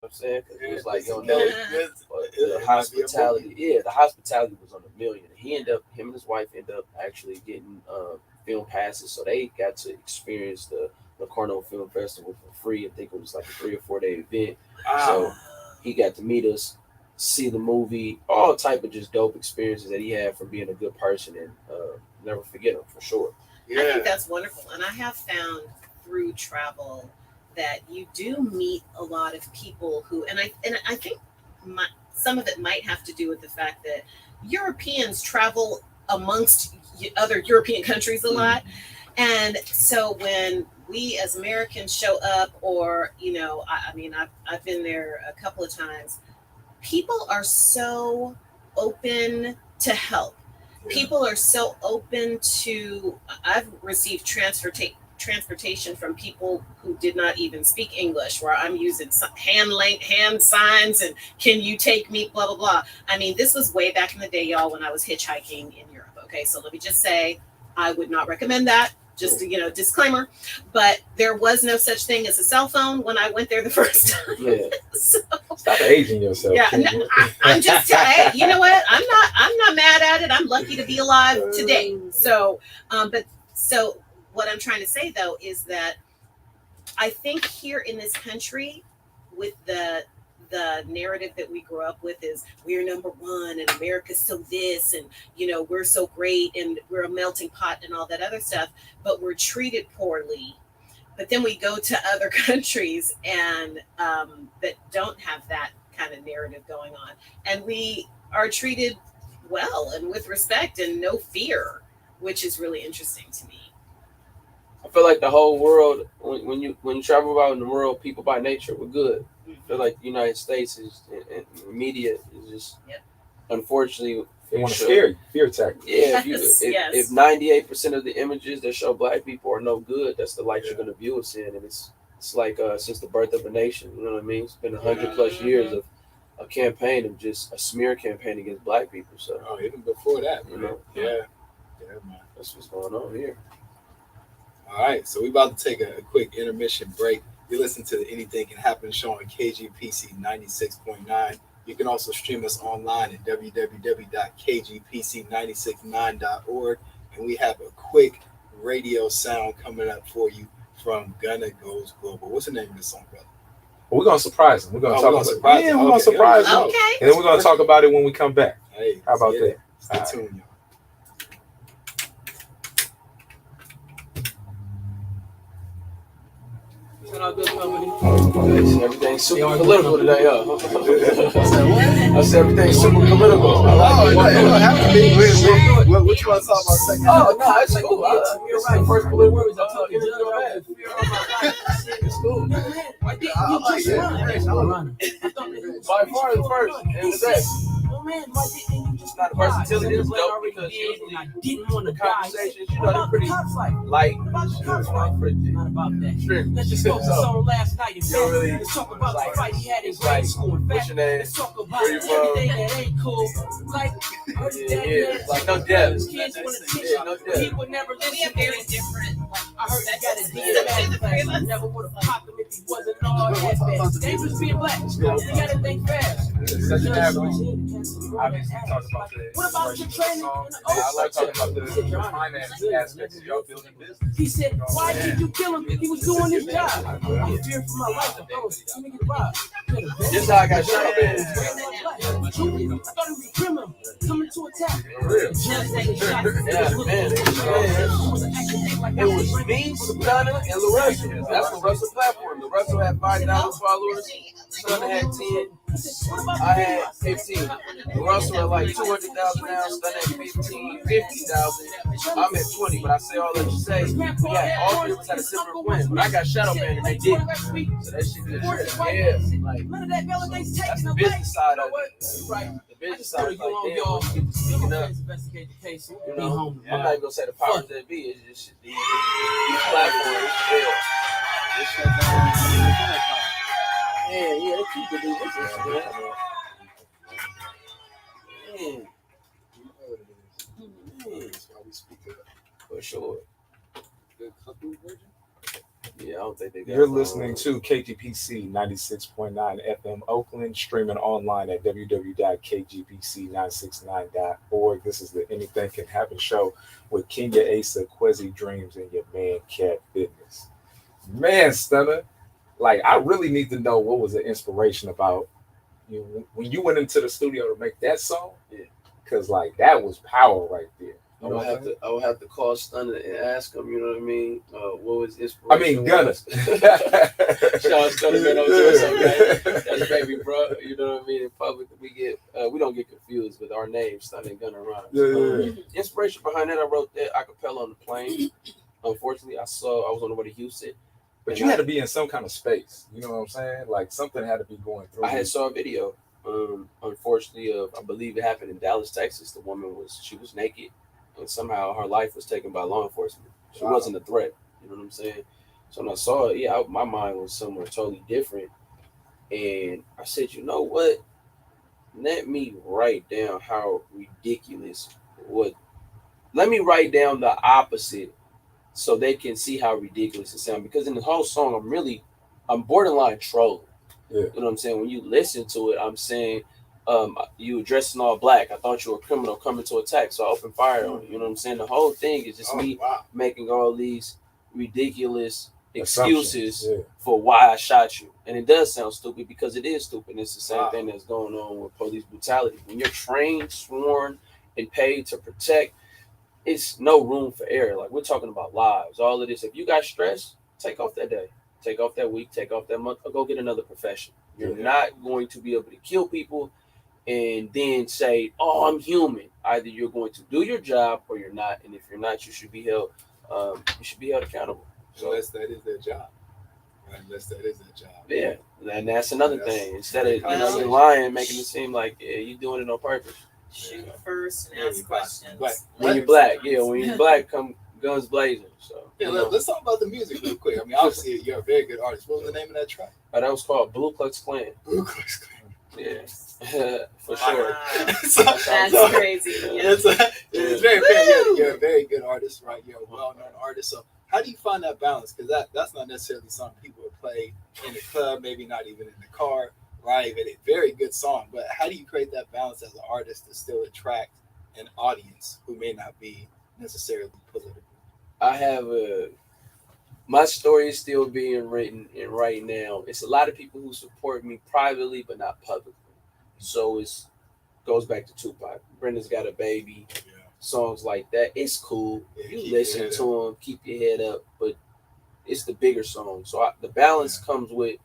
what I'm saying? 'Cause it was like,
Listen,
yo, no.
this-
But
it
the
might
hospitality, the hospitality was on a million. Him and his wife ended up actually getting film passes, so they got to experience the Locarno Film Festival for free. I think it was like a 3 or 4 day event. So he got to meet us, see the movie, all type of just dope experiences that he had from being a good person, and never forget him for sure.
I
Yeah.
think that's wonderful. And I have found through travel that you do meet a lot of people who, and I think some of it might have to do with the fact that Europeans travel amongst other European countries a lot. And so when we as Americans show up, or, I mean, I've been there a couple of times, people are so open to help. People are so open to, I've received transportation from people who did not even speak English, where I'm using hand signs and can you take me, blah, blah, blah. I mean, this was way back in the day, y'all, when I was hitchhiking in Europe. Okay, so let me just say, I would not recommend that. Just, disclaimer. But there was no such thing as a cell phone when I went there the first time.
Yeah.
So,
Stop aging yourself.
yeah,
Kenya.
I'm just telling you know what? I'm not mad at it. I'm lucky to be alive today. So, so what I'm trying to say though is that I think here in this country, with the narrative that we grew up with, is we're number one and America's so this, and we're so great and we're a melting pot and all that other stuff, but we're treated poorly. But then we go to other countries and that don't have that kind of narrative going on, and we are treated well and with respect and no fear, which is really interesting to me.
I feel like the whole world, when you travel out in the world, people by nature, we're good. I feel like the United States and media is just, unfortunately,
They want to scare you. Fear tactics.
Yeah,
Yes.
if 98% of the images that show black people are no good, that's the light you're going to view us in. And it's like since the birth of a nation, you know what I mean? It's been 100 plus years of a campaign of just a smear campaign against black people. So,
Even before that,
you know,
Yeah, man.
that's what's going on here.
All right, so we about to take a quick intermission break. You listen to the Anything Can Happen show on KGPC 96.9. You can also stream us online at www.kgpc969.org. And we have a quick radio sound coming up for you from Gunna Goes Global. What's the name of this song, brother?
We're gonna surprise them. We're gonna talk about
surprise
it. Yeah,
them.
we're gonna
Okay,
surprise them.
Okay.
And then we're gonna talk about it when we come back.
Hey,
How about
let's
that?
get it. Stay tuned, y'all.
Everything's super political today, huh? I said everything's super political.
It don't have to be. What you want to talk about second?
Oh, no, it's cool. You're right. First political words I talk It's cool. By far the first and the best. Not the versatility is dope because usually the conversations, they're pretty light.
Not about that. Let's just focus on last night. Let's talk about the fight he had in grade school. In fact, let's talk about everything that ain't cool. Like,
like no depth.
kids want attention. He would never
We
listen.
have very different.
I heard that got a DNA class. I never would have popped him if He wasn't hard headband. Dangerous being black. You gotta think fast.
Such an average. Obviously, talk about the
What about your training?
song. I like talking about the finance aspects of y'all building business.
He said, why did you kill him? He was doing his job. I fear for my life. Let me get robbed.
This how I got shot up in.
I thought he was a criminal coming to attack.
Yeah, man. It was me, Stunner, and LaRussell. That's LaRussell platform. LaRussell had 5,000 followers. Stunner had 10. I had 15. LaRussell had like 200,000 now. Stunner had 15, 50,000. I'm at 20, but I say all that to say, yeah, all three of us had a similar plan. But I got shut up in and they didn't. So that shit just, yeah, like, that's the business side of it. Right. The business side is like, damn, speaking up. You know, I'm not gonna say the powers that be. It's just these platforms. Yeah, they keep doing this, man.
That's why we speak of it.
For sure.
The couple version?
Yeah, I don't think they got.
You're listening to KGPC 96.9 FM Oakland, streaming online at www.kgpc969.org. This is the Anything Can Happen show with Kenya Asa, Quezzy Dreams, and your man Cat Fitness. Man, Stunner, like I really need to know what was the inspiration about you when you went into the studio to make that song.
Yeah,
because like that was power right there.
I would have to call Stunner and ask him, you know what I mean? What was inspiration?
I mean, Gunna.
Sean Stunner been over there, so that's baby, bro. You know what I mean? In public, we don't get confused with our names, Stunner and Gunna rhymes. Inspiration behind that, I wrote that acapella on the plane. Unfortunately, I was on the way to Houston.
But you had to be in some kind of space. You know what I'm saying? Like something had to be going through.
I had saw a video. Unfortunately, I believe it happened in Dallas, Texas. The woman was naked. And somehow her life was taken by law enforcement. She wasn't a threat. You know what I'm saying? So when I saw it, my mind was somewhere totally different. And I said, you know what? Let me write down how ridiculous let me write down the opposite so they can see how ridiculous it sounds. Because in the whole song, I'm borderline trolling.
Yeah.
You know what I'm saying? When you listen to it, I'm saying, you dressed in all black. I thought you were a criminal coming to attack, so I opened fire on you. You know what I'm saying? The whole thing is just making all these ridiculous excuses for why I shot you. And it does sound stupid because it is stupid. It's the same thing that's going on with police brutality. When you're trained, sworn, and paid to protect, it's no room for error. Like, we're talking about lives. All of this. If you got stress, take off that day. Take off that week. Take off that month. Or go get another profession. You're not going to be able to kill people and then say, oh, I'm human. Either you're going to do your job or you're not. And if you're not, you should be held accountable. So,
unless that is their job. Unless that is their job.
Yeah. And that's another thing. Instead of you're lying, making it seem like you're doing it on purpose.
Shoot first and ask questions.
When you're black, when you're black, come guns blazing. So
let's talk about the music real quick. I mean, obviously you're a very good artist. What was the name of that track?
That was called Blue Klux Klan.
Blue Klux Klan.
Yeah, for sure.
That's crazy. Yeah.
It's very fair. You're a very good artist, right? You're a well-known artist. So how do you find that balance? Because that's not necessarily something people would play in the club, maybe not even in the car, right? But a very good song. But how do you create that balance as an artist to still attract an audience who may not be necessarily political?
I have my story is still being written, and right now it's a lot of people who support me privately but not publicly. So it goes back to Tupac. Brenda's Got a Baby, songs like that. It's cool. You listen to them, keep your head up, but it's the bigger song. So the balance comes with,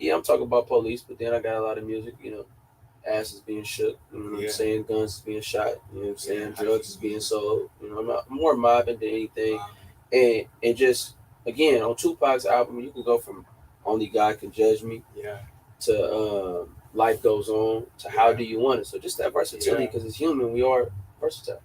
I'm talking about police, but then I got a lot of music, asses being shook, you know what I'm saying, guns is being shot, you know what I'm saying, drugs is being sold, I'm more mobbing than anything. And just, again, on Tupac's album, you can go from Only God Can Judge Me to Life Goes On to How Do You Want It. So just that versatility, because it's human, we are versatile.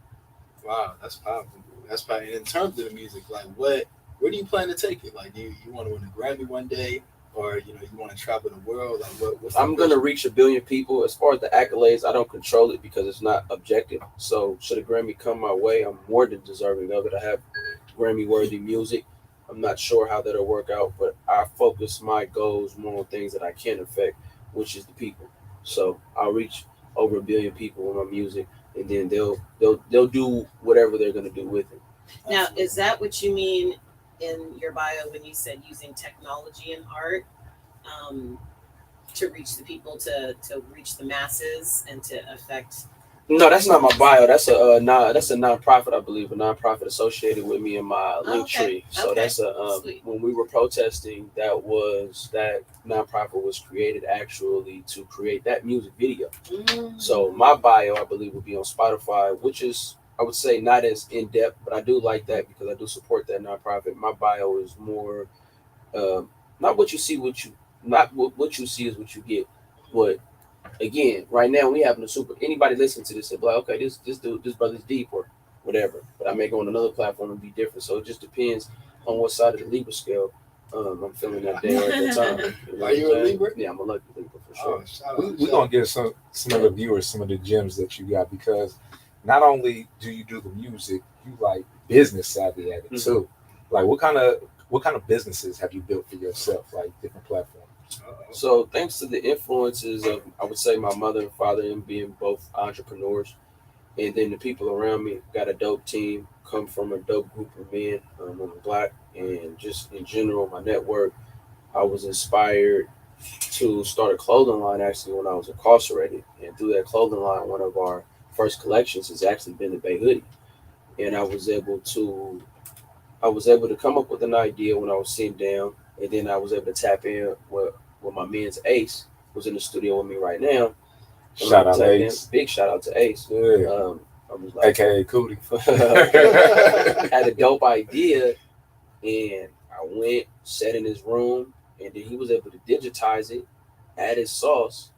Wow, that's powerful. That's powerful. And in terms of the music, like where do you plan to take it? Like you want to win a Grammy one day, or you want to travel the world? Like what's
I'm gonna reach 1 billion people. As far as the accolades, I don't control it because it's not objective. So should a Grammy come my way, I'm more than deserving of it. I have Grammy worthy music. I'm not sure how that'll work out, but I focus my goals more on things that I can affect, which is the people. So I'll reach over 1 billion people with my music, and then they'll do whatever they're gonna do with it.
Now, is that what you mean in your bio when you said using technology and art to reach the people, to reach the masses, and to affect?
No, that's not my bio. That's that's a nonprofit, I believe, a nonprofit associated with me in my link
okay.
tree. So
Okay.
that's a
Sweet.
when we were protesting, that nonprofit was created actually to create that music video. So my bio, I believe, will be on Spotify, which is, I would say, not as in depth, but I do like that because I do support that nonprofit. My bio is more, not what you see, what you see is what you get. But again, right now we having a super. Anybody listening to this, they'll be like, okay, this dude, this brother's deep or whatever. But I may go on another platform and be different. So it just depends on what side of the Libra scale I'm feeling that day or at the time. You know
Are you
what
a
I'm saying?
Libra?
Yeah, I'm a lucky Libra for sure.
Oh, shout out,
We're
shout
gonna
out.
give some of the viewers some of the gems that you got, because not only do you do the music, you like business savvy at it too. Like what kind of businesses have you built for yourself, like different platforms?
So thanks to the influences of, I would say, my mother and father, and being both entrepreneurs, and then the people around me, got a dope team, come from a dope group of men. I'm black, and just in general, my network. I was inspired to start a clothing line actually when I was incarcerated, and through that clothing line, one of our first collections has actually been the Bay Hoodie, and I was able to come up with an idea when I was sitting down, and then I was able to tap in with my man's Ace, who's in the studio with me right now.
Shout out Ace.
Big shout out to Ace.
Yeah.
I was like,
AKA Cootie.
had a dope idea, and I went, sat in his room, and then he was able to digitize it, add his sauce,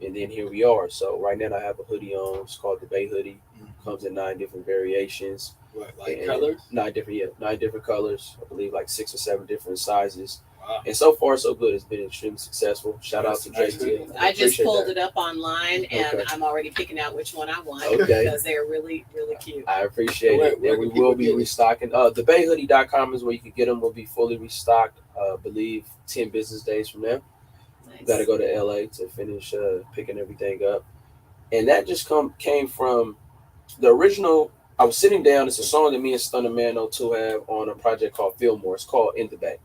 and then here we are. So right now I have a hoodie on. It's called the Bay Hoodie. Comes in 9 different variations.
What, like
And
colors?
9 different colors. I believe like 6 or 7 different sizes.
Wow.
And so far so good. It's been extremely successful. Shout out to
Nice.
JT.
I just pulled it up online, and
Okay.
I'm already picking out which one I want
Okay.
because they're really, really cute.
I appreciate
Where-
it.
where
And we
can people
will be
get it?
restocking. Thebayhoodie.com is where you can get them. Will be fully restocked. I believe 10 business days from now.
Nice.
Got to go to LA to finish picking everything up. And that just came from the original. I was sitting down. It's a song that me and Stunner Man 02 have on a project called Fillmore. It's called In the Bay.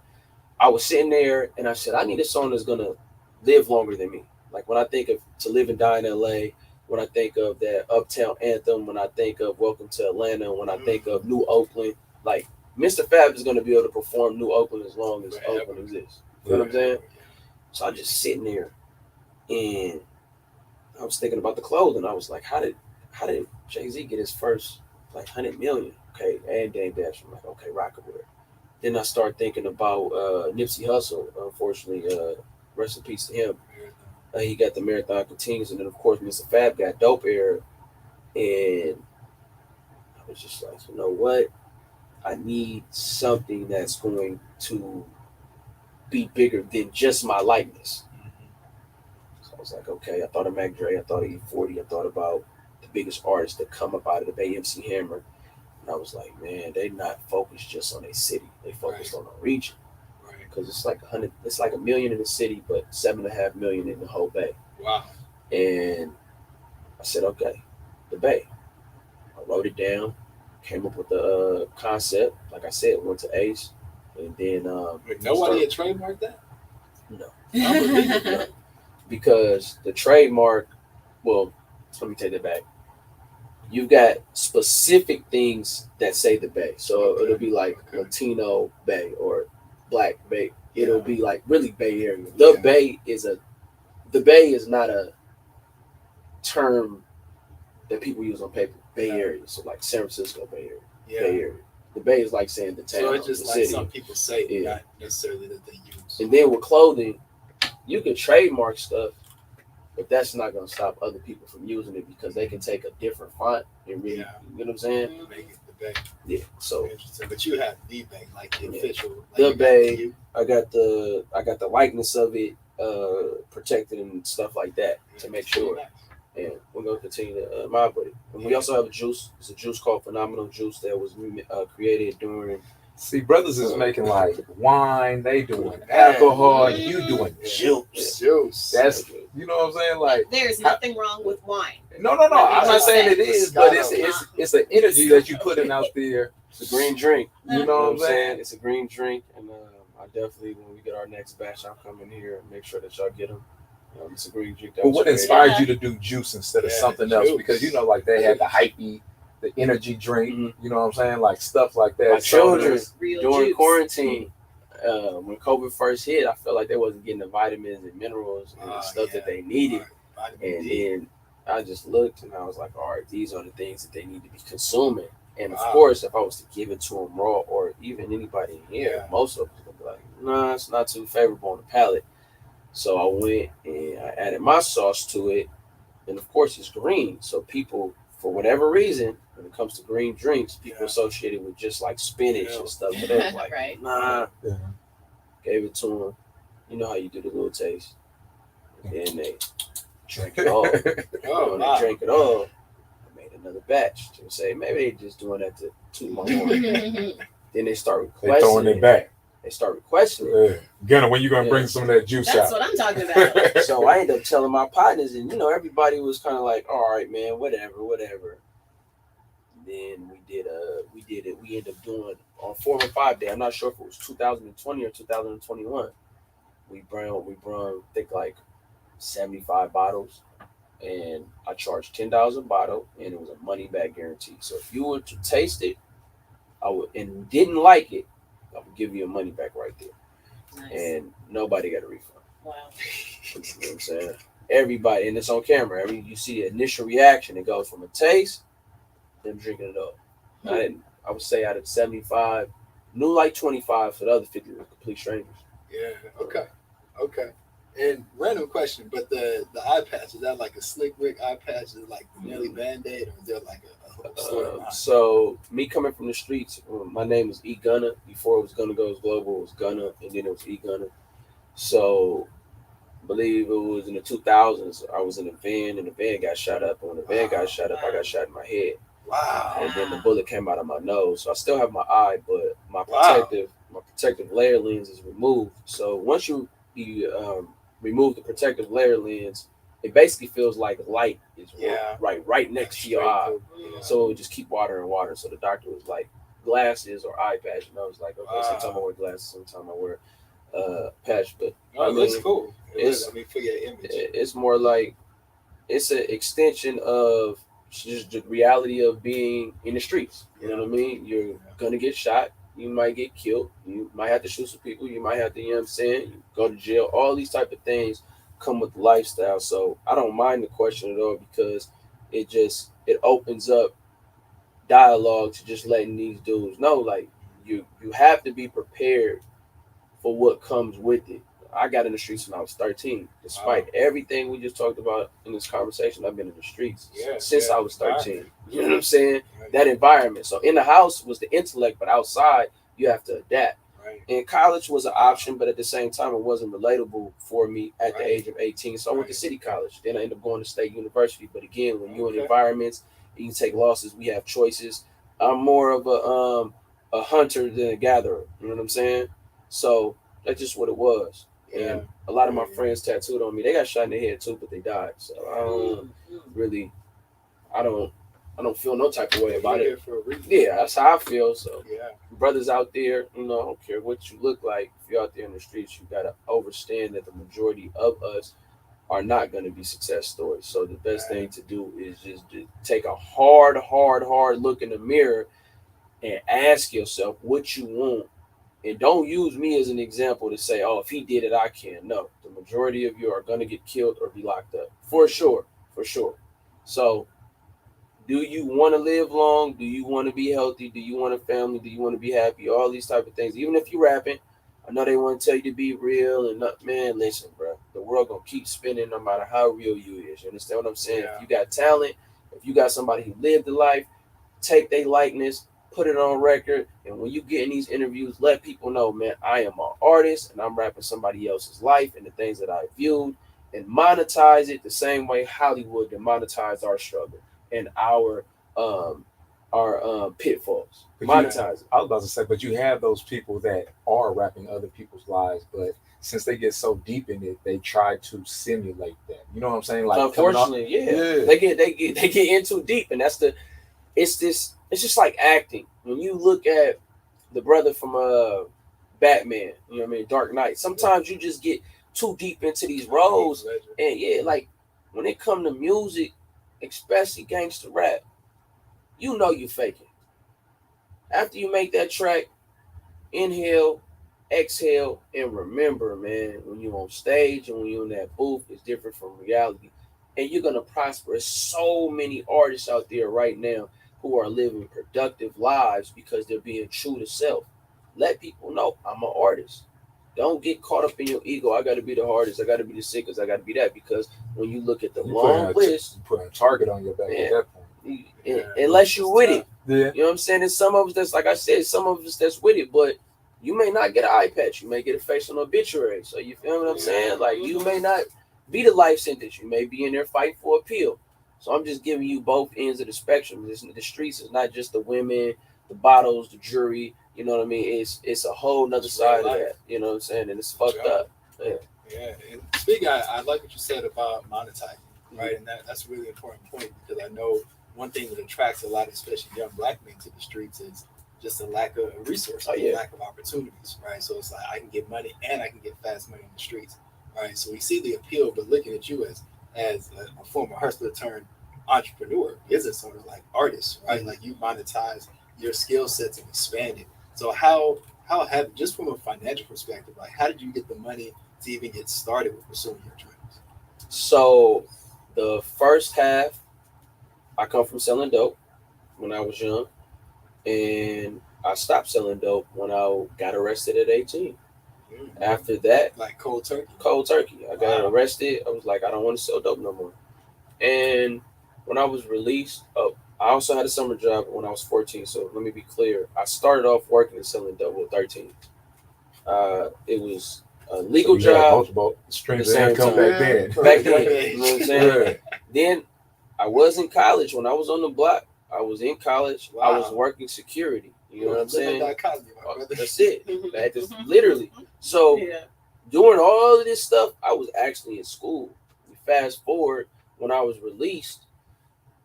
I was sitting there and I said, I need a song that's going to live longer than me. Like when I think of To Live and Die in LA, when I think of that Uptown Anthem, when I think of Welcome to Atlanta, when I think of New Oakland, like Mr. Fab is going to be able to perform New Oakland as long as
Forever.
Oakland exists. You know what I'm saying? So I'm just sitting there and I was thinking about the clothing. I was like, how did Jay-Z get his first like 100 million? Okay, and Dame Dash. I'm like, okay, Rockaware. Then I started thinking about Nipsey Hussle. Unfortunately, rest in peace to him. He got the Marathon Continues, and then of course Mr. Fab got Dope Air, and I was just like, you know what? I need something that's going to be bigger than just my likeness. So I was like, okay. I thought of Mac Dre. I thought of E40. I thought about the biggest artists that come up out of the Bay, MC Hammer. And I was like, man, they not focused just on a city. They focused on a region.
Right.
Because it's like 100. It's like 1 million in the city, but 7.5 million in the whole Bay.
Wow.
And I said, okay, the Bay. I wrote it down, came up with the concept. Like I said, went to Ace, and then
Nobody had trademarked that?
no,
Unbelievable.
because the trademark. Well, let me take that back. You've got specific things that say the Bay, so it'll be like Latino Bay or Black Bay. It'll be like really Bay Area. The Bay is not a term that people use on paper. Bay Area, so like San Francisco Bay Area. Bay Area. The Bay is like saying the town.
So it's just
the
like
city.
some people say, not necessarily that they use.
And then with clothing, you can trademark stuff, but that's not going to stop other people from using it because they can take a different font and really, you know what I'm saying?
Make it the Bay.
Yeah. So
Interesting. But you have the Bay, like the official. Like
the
you got
Bay.
you.
I got the likeness of it protected and stuff like that to make sure. And we're gonna continue to mod with it. And we also have a juice. It's a juice called Phenomenal Juice that was created during
See, brothers is making like wine, they doing alcohol, you doing juice. That's, you know what I'm saying? Like,
there's nothing wrong with wine.
no. I'm not saying it is, but it's an energy that you putting out there.
It's a green drink.
You know what I'm saying?
It's a green drink, and I definitely, when we get our next batch, I'll come in here and make sure that y'all get them. It's a green drink.
But what inspired you to do juice instead of something else? Because you know, like they had the hypey, the energy drink. You know what I'm saying? Like stuff like that.
My children
Real
during
juice.
quarantine, when COVID first hit, I felt like they wasn't getting the vitamins and minerals and the stuff that they needed. And then I just looked and I was like, all right, these are the things that they need to be consuming. And of course, if I was to give it to them raw, or even anybody in here, most of them would be like, nah, it's not too favorable on the palate. So I went and I added my sauce to it. And of course, it's green. So people, for whatever reason, when it comes to green drinks, people associate it with just like spinach and stuff. But they was like,
Right.
nah. Gave it to them. You know how you do the little taste. And then they drank it all. When they drank it all, I made another batch to say maybe they just doing that to toot my horn. Then they start requesting.
They throwing it back.
They start requesting it.
Gunner, when you gonna bring some of that juice
That's
out?
what I'm talking about.
So I ended up telling my partners, and you know, everybody was kind of like, all right, man, whatever. Then we did it. We ended up doing on 4 or 5 day. I'm not sure if it was 2020 or 2021. We brought I think like 75 bottles, and I charged $10 a bottle, and it was a money back guarantee. So if you were to taste it, I would, and didn't like it, I would give you a money back right there.
Nice.
And nobody got a refund.
Wow.
You know what I'm saying? Everybody, and it's on camera. You see the initial reaction. It goes from a taste, them drinking it up. I would say out of 75, knew like 25, so the other 50 were complete strangers.
Yeah. Okay. And random question, but the eye patch, is that like a slick Rick eye patch? Is it like Nelly Band-Aid, or is there like a story?
So me coming from the streets, my name is E Gunner. Before it was Gunner Goes Global, it was Gunner, and then it was E Gunner. So I believe it was in the 2000s. I was in a van, and the van got shot up. And when the van got shot up, I got shot in my head.
Wow.
And then the bullet came out of my nose. So I still have my eye, but my protective layer lens is removed. So once you remove the protective layer lens, it basically feels like light is right next to your eye. So it would just keep water. So the doctor was like, glasses or eye patch. And I was like, okay, sometimes I wear glasses, sometimes I wear patch. But
that's cool.
It's,
for your image.
It's more like it's an extension of just the reality of being in the streets. You know what I mean? You're gonna get shot. You might get killed. You might have to shoot some people. You might have to, you know what I'm saying? You go to jail. All these type of things come with the lifestyle. So I don't mind the question at all, because it opens up dialogue to just letting these dudes know, like, you have to be prepared for what comes with it. I got in the streets when I was 13. Despite everything we just talked about in this conversation, I've been in the streets since I was 13. You know what I'm saying? That environment. So in the house was the intellect, but outside you have to adapt. And college was an option, but at the same time, it wasn't relatable for me at the age of 18. So I went to City College. Then I ended up going to State University. But again, when you're in environments, you can take losses. We have choices. I'm more of a hunter than a gatherer. You know what I'm saying? So that's just what it was. And a lot of my friends tattooed on me. They got shot in the head too, but they died. So I don't feel no type of way about it. Yeah, that's how I feel. So brothers out there, you know, I don't care what you look like. If you're out there in the streets, you gotta understand that the majority of us are not going to be success stories. So the best thing to do is just to take a hard look in the mirror and ask yourself what you want. And don't use me as an example to say, oh, if he did it, I can. No, the majority of you are going to get killed or be locked up. For sure. So do you want to live long? Do you want to be healthy? Do you want a family? Do you want to be happy? All these type of things. Even if you're rapping, I know they want to tell you to be real. And not, man, listen, bro. The world going to keep spinning no matter how real you is. You understand what I'm saying? If you got talent, if you got somebody who lived the life, take their likeness, put it on record, and when you get in these interviews, let people know, man, I am an artist and I'm rapping somebody else's life and the things that I viewed, and monetize it the same way Hollywood can monetize our struggle and our are pitfalls.
But
Monetize it.
I was about to say, but you have those people that are rapping other people's lives, but since they get so deep in it, they try to simulate that. You know what I'm saying? Like,
Unfortunately, they get in too deep, and it's just like acting. When you look at the brother from Batman, you know what I mean, Dark Knight. Sometimes you just get too deep into these roles, and like when it come to music, especially gangster rap, you know you faking. After you make that track, inhale, exhale, and remember, man, when you're on stage and when you're in that booth, it's different from reality. And you're gonna prosper. There's so many artists out there right now who are living productive lives because they're being true to self. Let people know I'm an artist. Don't get caught up in your ego. I got to be the hardest. I got to be the sickest. I got to be that, because when you look at the long list,
you put a target on your back at that point.
Unless you're with it,
Yeah.
you know what I'm saying? And some of us, that's like I said, some of us that's with it, but you may not get an eye patch. You may get a face on obituary. So you feel what I'm saying? Like, you may not be the life sentence. You may be in there fighting for appeal. So I'm just giving you both ends of the spectrum. The streets is not just the women, the bottles, the jury. You know what I mean? It's a whole nother side of that. You know what I'm saying? And it's fucked up.
Yeah. And speaking, I like what you said about monetizing, right? And that's a really important point, because I know one thing that attracts a lot of, especially young black men, to the streets is just a lack of resources, a lack of opportunities, right? So it's like, I can get money and I can get fast money in the streets, right? So we see the appeal, but looking at you as a former hustler turned entrepreneur, business owner, like artist, right? Like, you monetize your skill sets and expand it. So how have, just from a financial perspective, like, how did you get the money to even get started with pursuing your dreams?
So the first half, I come from selling dope when I was young, and I stopped selling dope when I got arrested at 18. After that,
like cold turkey.
I got arrested. I was like, I don't want to sell dope no more. And when I was released, I also had a summer job when I was 14. So let me be clear. I started off working and selling dope at 13. It was a legal job.
Multiple streams of income back then.
You know what I'm saying? Then I was in college. When I was on the block, I was in college. Wow. I was working security. You know what I'm saying? That's it. That is literally. So doing all of this stuff, I was actually in school. Fast forward, when I was released,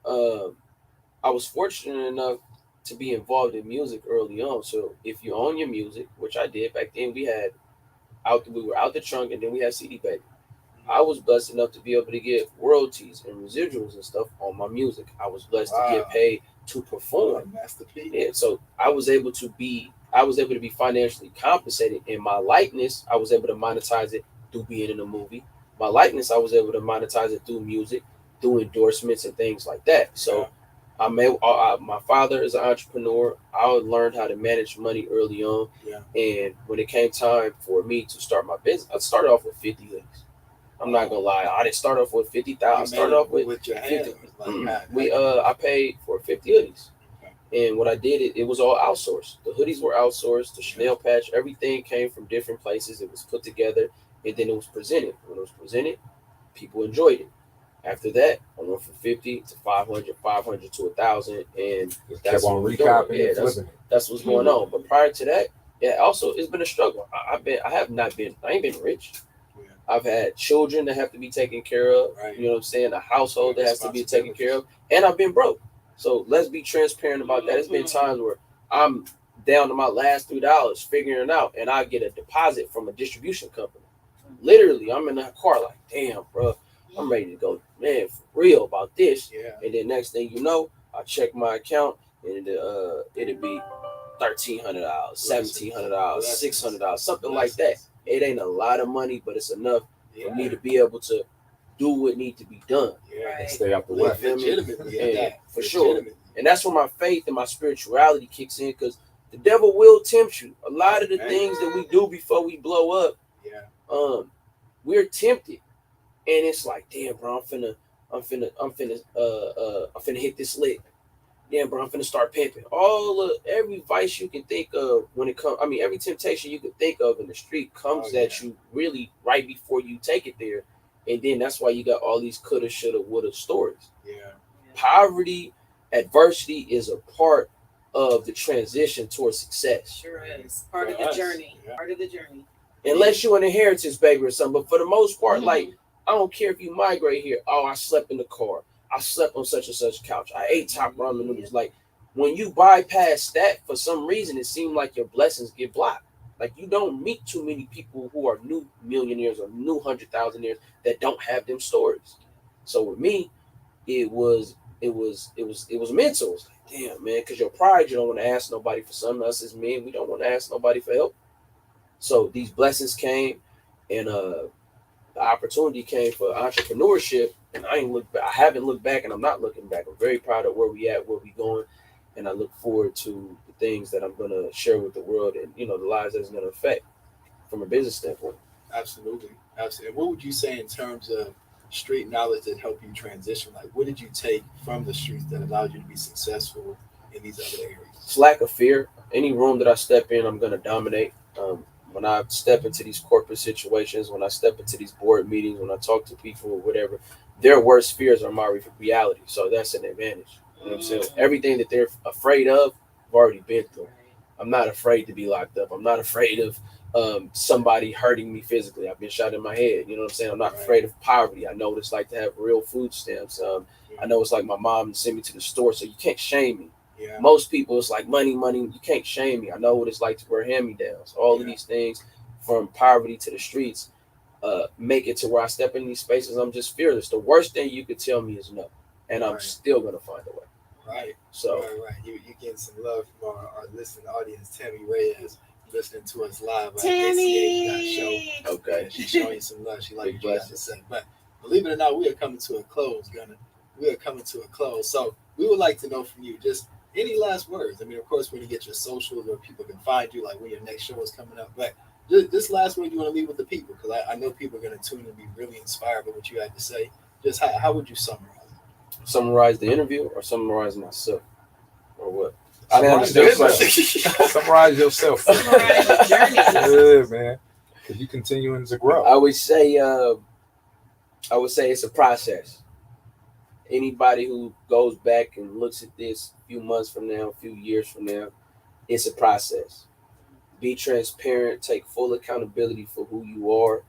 I was fortunate enough to be involved in music early on. So if you own your music, which I did back then, we were out the trunk, and then we had CD Baby. I was blessed enough to be able to get royalties and residuals and stuff on my music. I was blessed to get paid to perform. Yeah, so I was able to be financially compensated. In my likeness, I was able to monetize it through being in a movie. My likeness, I was able to monetize it through music, through endorsements and things like that. So my father is an entrepreneur. I learned how to manage money early on. And when it came time for me to start my business, I started off with 50 hoodies. I'm not gonna lie, I didn't start off with 50,000. I started off with
your 50.
I paid for 50 hoodies. And what I did, it was all outsourced. The hoodies were outsourced, the Chanel patch, everything came from different places. It was put together, and then it was presented. When it was presented, people enjoyed it. After that, I went from 50 to 500, 500 to 1,000, and that's what we're doing. Yeah, that's what's going on. But prior to that, also it's been a struggle. I ain't been rich. I've had children that have to be taken care of. You know what I'm saying? A household that has to be taken care of, and I've been broke. So let's be transparent about that. There's been times where I'm down to my last $3 figuring it out, and I get a deposit from a distribution company. Literally, I'm in the car like, damn, bro, I'm ready to go, man, for real about this. And then next thing you know, I check my account, and it'll be $1,300, $1,700, $600, something like that. It ain't a lot of money, but it's enough for me to be able to do what needs to be done.
And stay out the way.
Legitimately,
for sure. And that's where my faith and my spirituality kicks in, because the devil will tempt you. A lot of the things that we do before we blow up, we're tempted, and it's like, damn, bro, I'm finna hit this lick. Damn, bro, I'm finna start pimping. Every vice you can think of when it comes, every temptation you can think of in the street comes at you really right before you take it there. And then that's why you got all these coulda, shoulda, woulda stories. Poverty adversity is a part of the transition towards success.
Sure is. Part of the journey.
Yeah.
Part of the journey.
Unless you're an inheritance baby or something. But for the most part,
Mhm.
like, I don't care if you migrate here. Oh, I slept in the car. I slept on such and such couch. I ate top ramen noodles. Like, when you bypass that, for some reason, it seems like your blessings get blocked. Like, you don't meet too many people who are new millionaires or new 100,000aires that don't have them stories. So with me, it was mental. It's like, damn, man, because your pride, you don't want to ask nobody for something. Us as men, we don't want to ask nobody for help. So these blessings came, and the opportunity came for entrepreneurship, and I haven't looked back, and I'm not looking back. I'm very proud of where we at, where we going, and I look forward to the things that I'm gonna share with the world, and the lives that's gonna affect from a business standpoint.
Absolutely. Absolutely. And what would you say in terms of street knowledge that helped you transition? Like, what did you take from the streets that allowed you to be successful in these other areas?
It's lack of fear. Any room that I step in, I'm gonna dominate. When I step into these corporate situations, when I step into these board meetings, when I talk to people or whatever, their worst fears are my reality. So that's an advantage. You know what I'm saying? Everything that they're afraid of, I've already been through. I'm not afraid to be locked up. I'm not afraid of somebody hurting me physically. I've been shot in my head. You know what I'm saying? I'm not afraid of poverty. I know what it's like to have real food stamps. I know it's like my mom sent me to the store, so you can't shame me.
Yeah.
Most people, it's like money. You can't shame me. I know what it's like to wear hand-me-downs. All of these things, from poverty to the streets, make it to where I step in these spaces, I'm just fearless. The worst thing you could tell me is no, and I'm still gonna find a way.
Right.
So
right. You getting some love from our listening audience. Tammy Reyes listening to us live on
Tammy!
Show.
Okay.
She's showing you some love. She like
Big
what you got to
blessings.
say. But believe it or not, we are coming to a close, Gunner. We are coming to a close. So we would like to know from you just any last words. I mean, of course, when you get your socials where people can find you, like when your next show is coming up. But just last word you want to leave with the people, because I know people are going to tune and be really inspired by what you had to say. Just how would you summarize it?
Summarize the interview or summarize myself or what?
I didn't understand.
Summarize
Summarize yourself.
Summarize your journey.
Yeah, man. Because you continuing to grow.
I would say it's a process. Anybody who goes back and looks at this a few months from now, a few years from now, it's a process. Be transparent, take full accountability for who you are.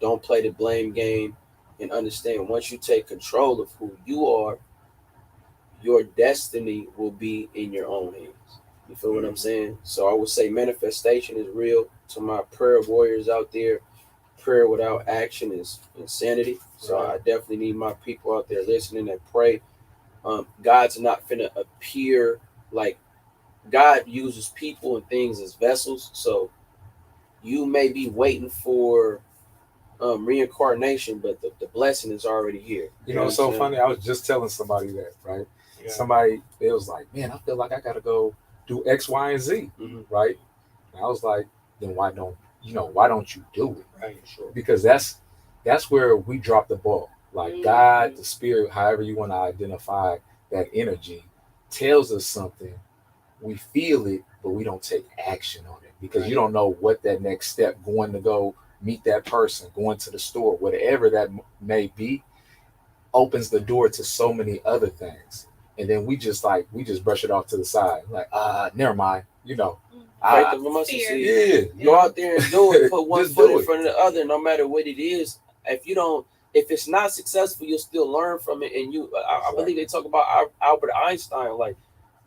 Don't play the blame game, and understand once you take control of who you are, your destiny will be in your own hands. You feel what I'm saying? So I would say manifestation is real. To my prayer warriors out there, prayer without action is insanity. So I definitely need my people out there listening that pray. God's not finna appear like God uses people and things as vessels. So you may be waiting for reincarnation, but the blessing is already here.
You know, it's so funny. I was just telling somebody that, right? Yeah. Somebody, it was like, man, I feel like I got to go do X, Y, and Z, right? And I was like, then why don't you do it?
Right.
Sure. Because that's where we drop the ball. Like God, the spirit, however you want to identify that energy, tells us something. We feel it, but we don't take action on it because you don't know what that next step, going to go meet that person, going to the store, whatever that may be, opens the door to so many other things. And then we just brush it off to the side. Like, never mind,
Go out there and do it. Put one foot in front of the other, no matter what it is. If it's not successful, you'll still learn from it. And I believe they talk about Albert Einstein. Like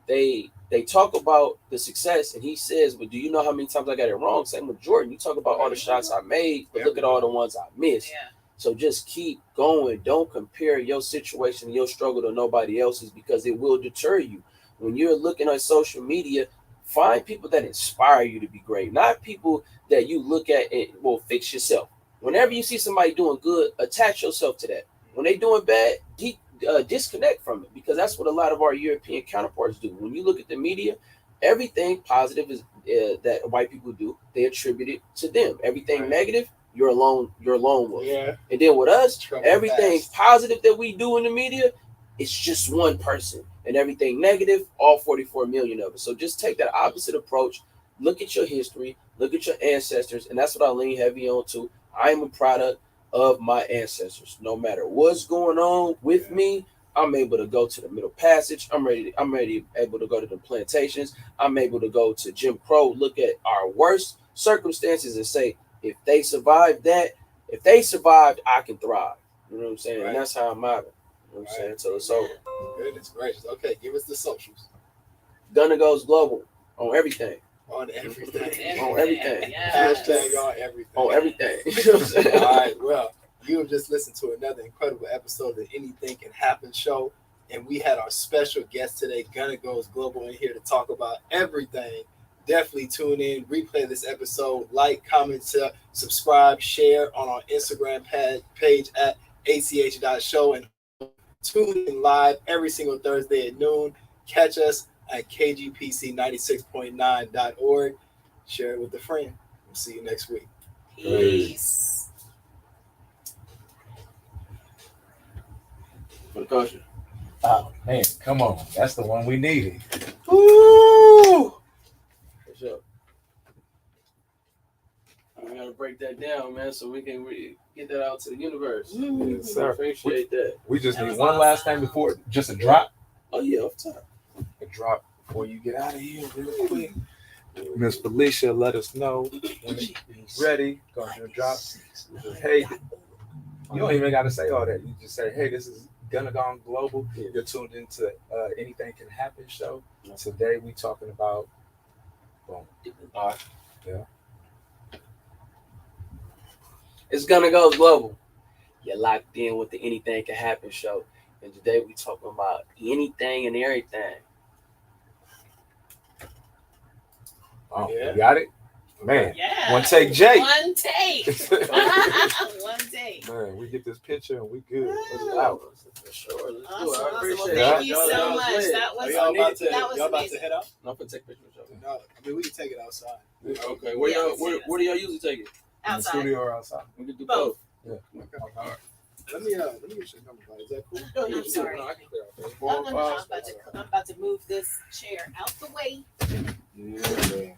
they talk about the success, and he says, "But do you know how many times I got it wrong?" Same with Jordan. You talk about all the shots I made, but look at all the ones I missed. Yeah. So just keep going. Don't compare your situation, your struggle to nobody else's, because it will deter you. When you're looking at social media, find people that inspire you to be great, not people that you look at and will fix yourself. Whenever you see somebody doing good, attach yourself to that. When they doing bad, disconnect from it, because that's what a lot of our European counterparts do. When you look at the media, everything positive is that white people do, they attribute it to them. Everything negative, you're alone wolf. Yeah. And then with us, everything positive that we do in the media, it's just one person. And everything negative, all 44 million of it. So just take that opposite approach. Look at your history, look at your ancestors, and that's what I lean heavy on too. I am a product of my ancestors. No matter what's going on with me, I'm able to go to the Middle Passage. I'm able to go to the plantations. I'm able to go to Jim Crow, look at our worst circumstances and say, if they survived that, if they survived, I can thrive. You know what I'm saying?
Right.
And that's how I'm out. You know what I'm saying? So it's over.
Goodness gracious. Okay, give us the socials.
Gunna goes global on everything.
On everything.
On everything.
Yes.
Hashtag on everything.
On everything. You know what I'm saying?
All right, well, you have just listened to another incredible episode of the Anything Can Happen show. And we had our special guest today, Gunna Goes Global, in here to talk about everything. Definitely tune in, replay this episode, like, comment, subscribe, share on our Instagram page at ach.show, and tune in live every single Thursday at noon. Catch us at kgpc96.9.org. Share it with a friend. We'll see you next week.
Peace.
For the culture.
Oh man, come on. That's the one we needed.
Woo! For sure. We gotta break that down, man, so we can get that out to the universe.
Yes, sir.
Appreciate that.
We just
That
need
was
one last
awesome.
thing before, just a drop.
Oh yeah, off top.
A drop before you get out of here real quick. Miss Felicia, let us know when it's ready. Go ahead and drop. Hey, you don't even got to say all that. You just say, hey, this is Gunna Gone Global. You're tuned into Anything Can Happen show. Today we talking about, boom. Yeah.
It's Gunna Goes Global. You're locked in with the Anything Can Happen show. And today we talking about anything and everything.
Oh,
Yeah.
you got it? Man,
Yeah.
one take, Jake.
One take. One take.
Man, we get this picture and we good. Let's
Yeah.
out.
For sure. Let's do it.
Awesome,
I
awesome.
appreciate
Well,
it.
thank you
Y'all-
so
y'all
much.
lit.
That
Are
was
y'all about to,
that was
y'all about to
amazing.
head out?
No, I'm gonna take pictures of
No, I mean, we can take it outside.
Okay, where
Yeah,
y'all
let's do
where do y'all usually take it?
In the
Outside.
studio or outside?
We can do
Both.
both.
Yeah.
Okay. All right. Let me get your number, buddy. Is that cool?
I'm sorry.
No, I can clear out there.
Oh, no, I'm about to move this chair out the way.
Yeah.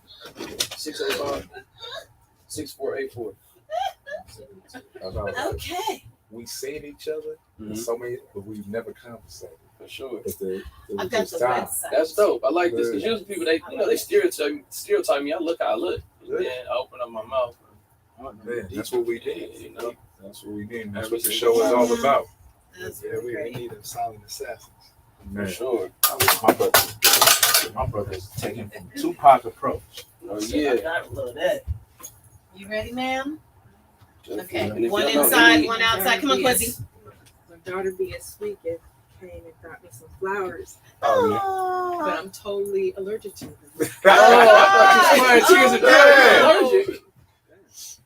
685 6484.
Okay.
We seen each other
Mhm.
so many, but we've never conversated.
For sure.
But it was
I've got
just
the
time.
website.
That's dope. I like this because usually people they stereotype me. I look how I look.
Yeah.
Then I open up my mouth.
Man, that's what we did.
You know.
That's what we did. That's
Every
what the
single
show is all
time.
about.
That's
Yeah,
really
we
great.
need them silent assassins.
For
Man,
sure.
my brother's taking from Tupac approach.
Oh yeah.
Gotta love that.
You ready, ma'am? Okay.
And if
One
y'all know
inside,
any-
one outside. Come on, Quincy.
My daughter being sweet came and brought me some flowers,
Oh,
but I'm totally allergic to them.
Oh, I thought you smiling tears of joy.
Yeah.
Allergic.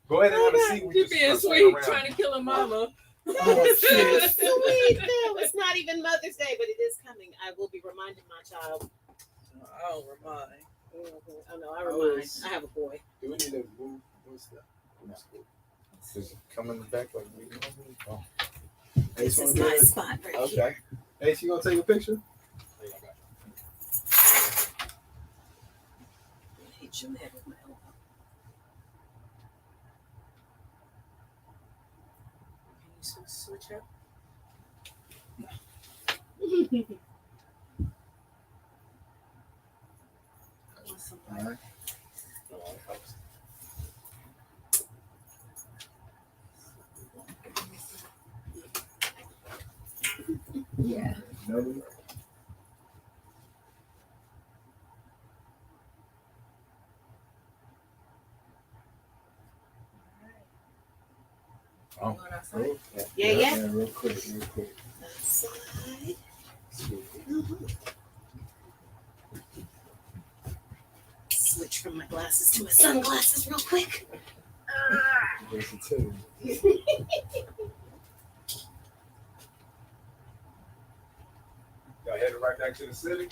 Go ahead and have a seat. We
You
just
being
gonna
sweet,
swing around.
trying to kill a mama.
Sweet. No, it's not even Mother's Day, but it is coming. I will be reminding my child.
I don't remind.
Oh no, I remind. I have a boy.
Do we need to move stuff?
Is it coming back like we normally? Oh.
This is my spot right here.
Okay. Hey, she gonna take a picture?
Hit your head with my elbow. Can you switch up?
All right.
Yeah.
No.
Oh.
Yeah.
Real quick.
Side. Switch from my glasses to my sunglasses real quick.
Versatility.
Y'all headed right back to the city?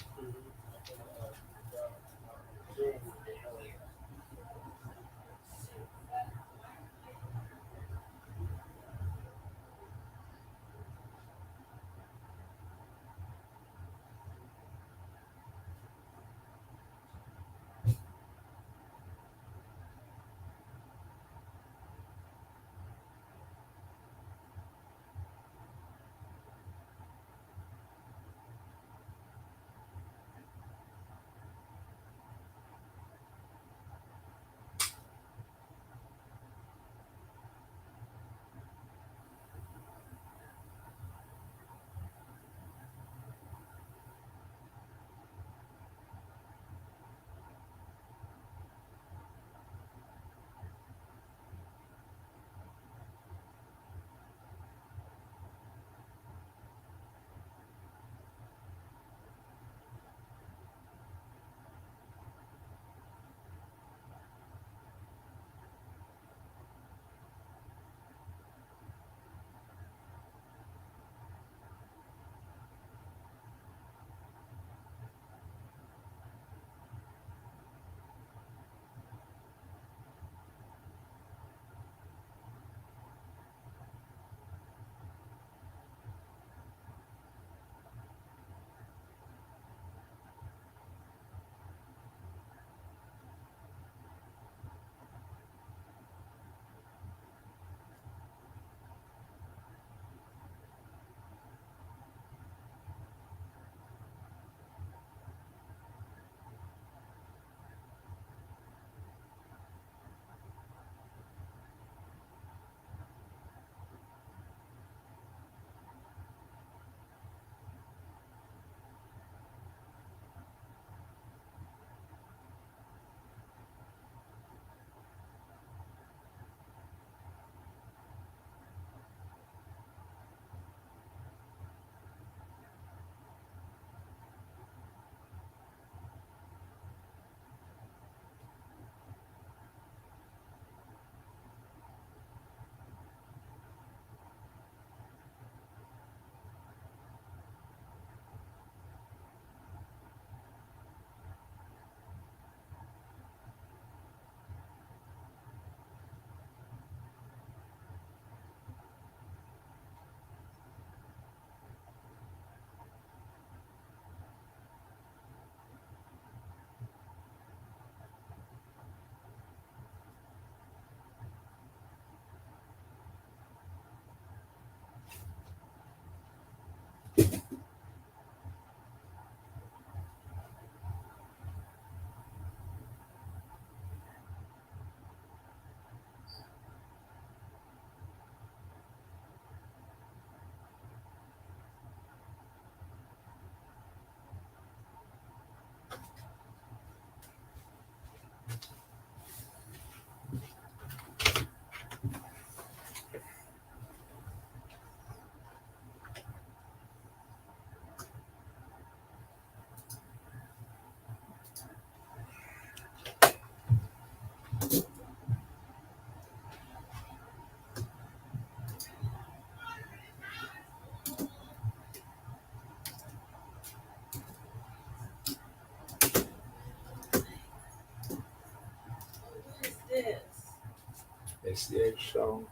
68 show.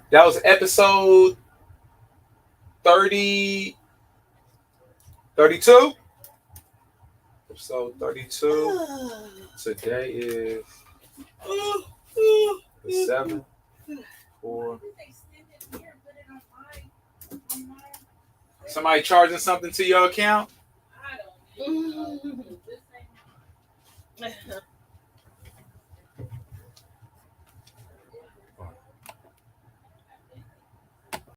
That was episode 32. Episode 32. Today is the 7th. 4. Somebody charging something to your account?
I don't know.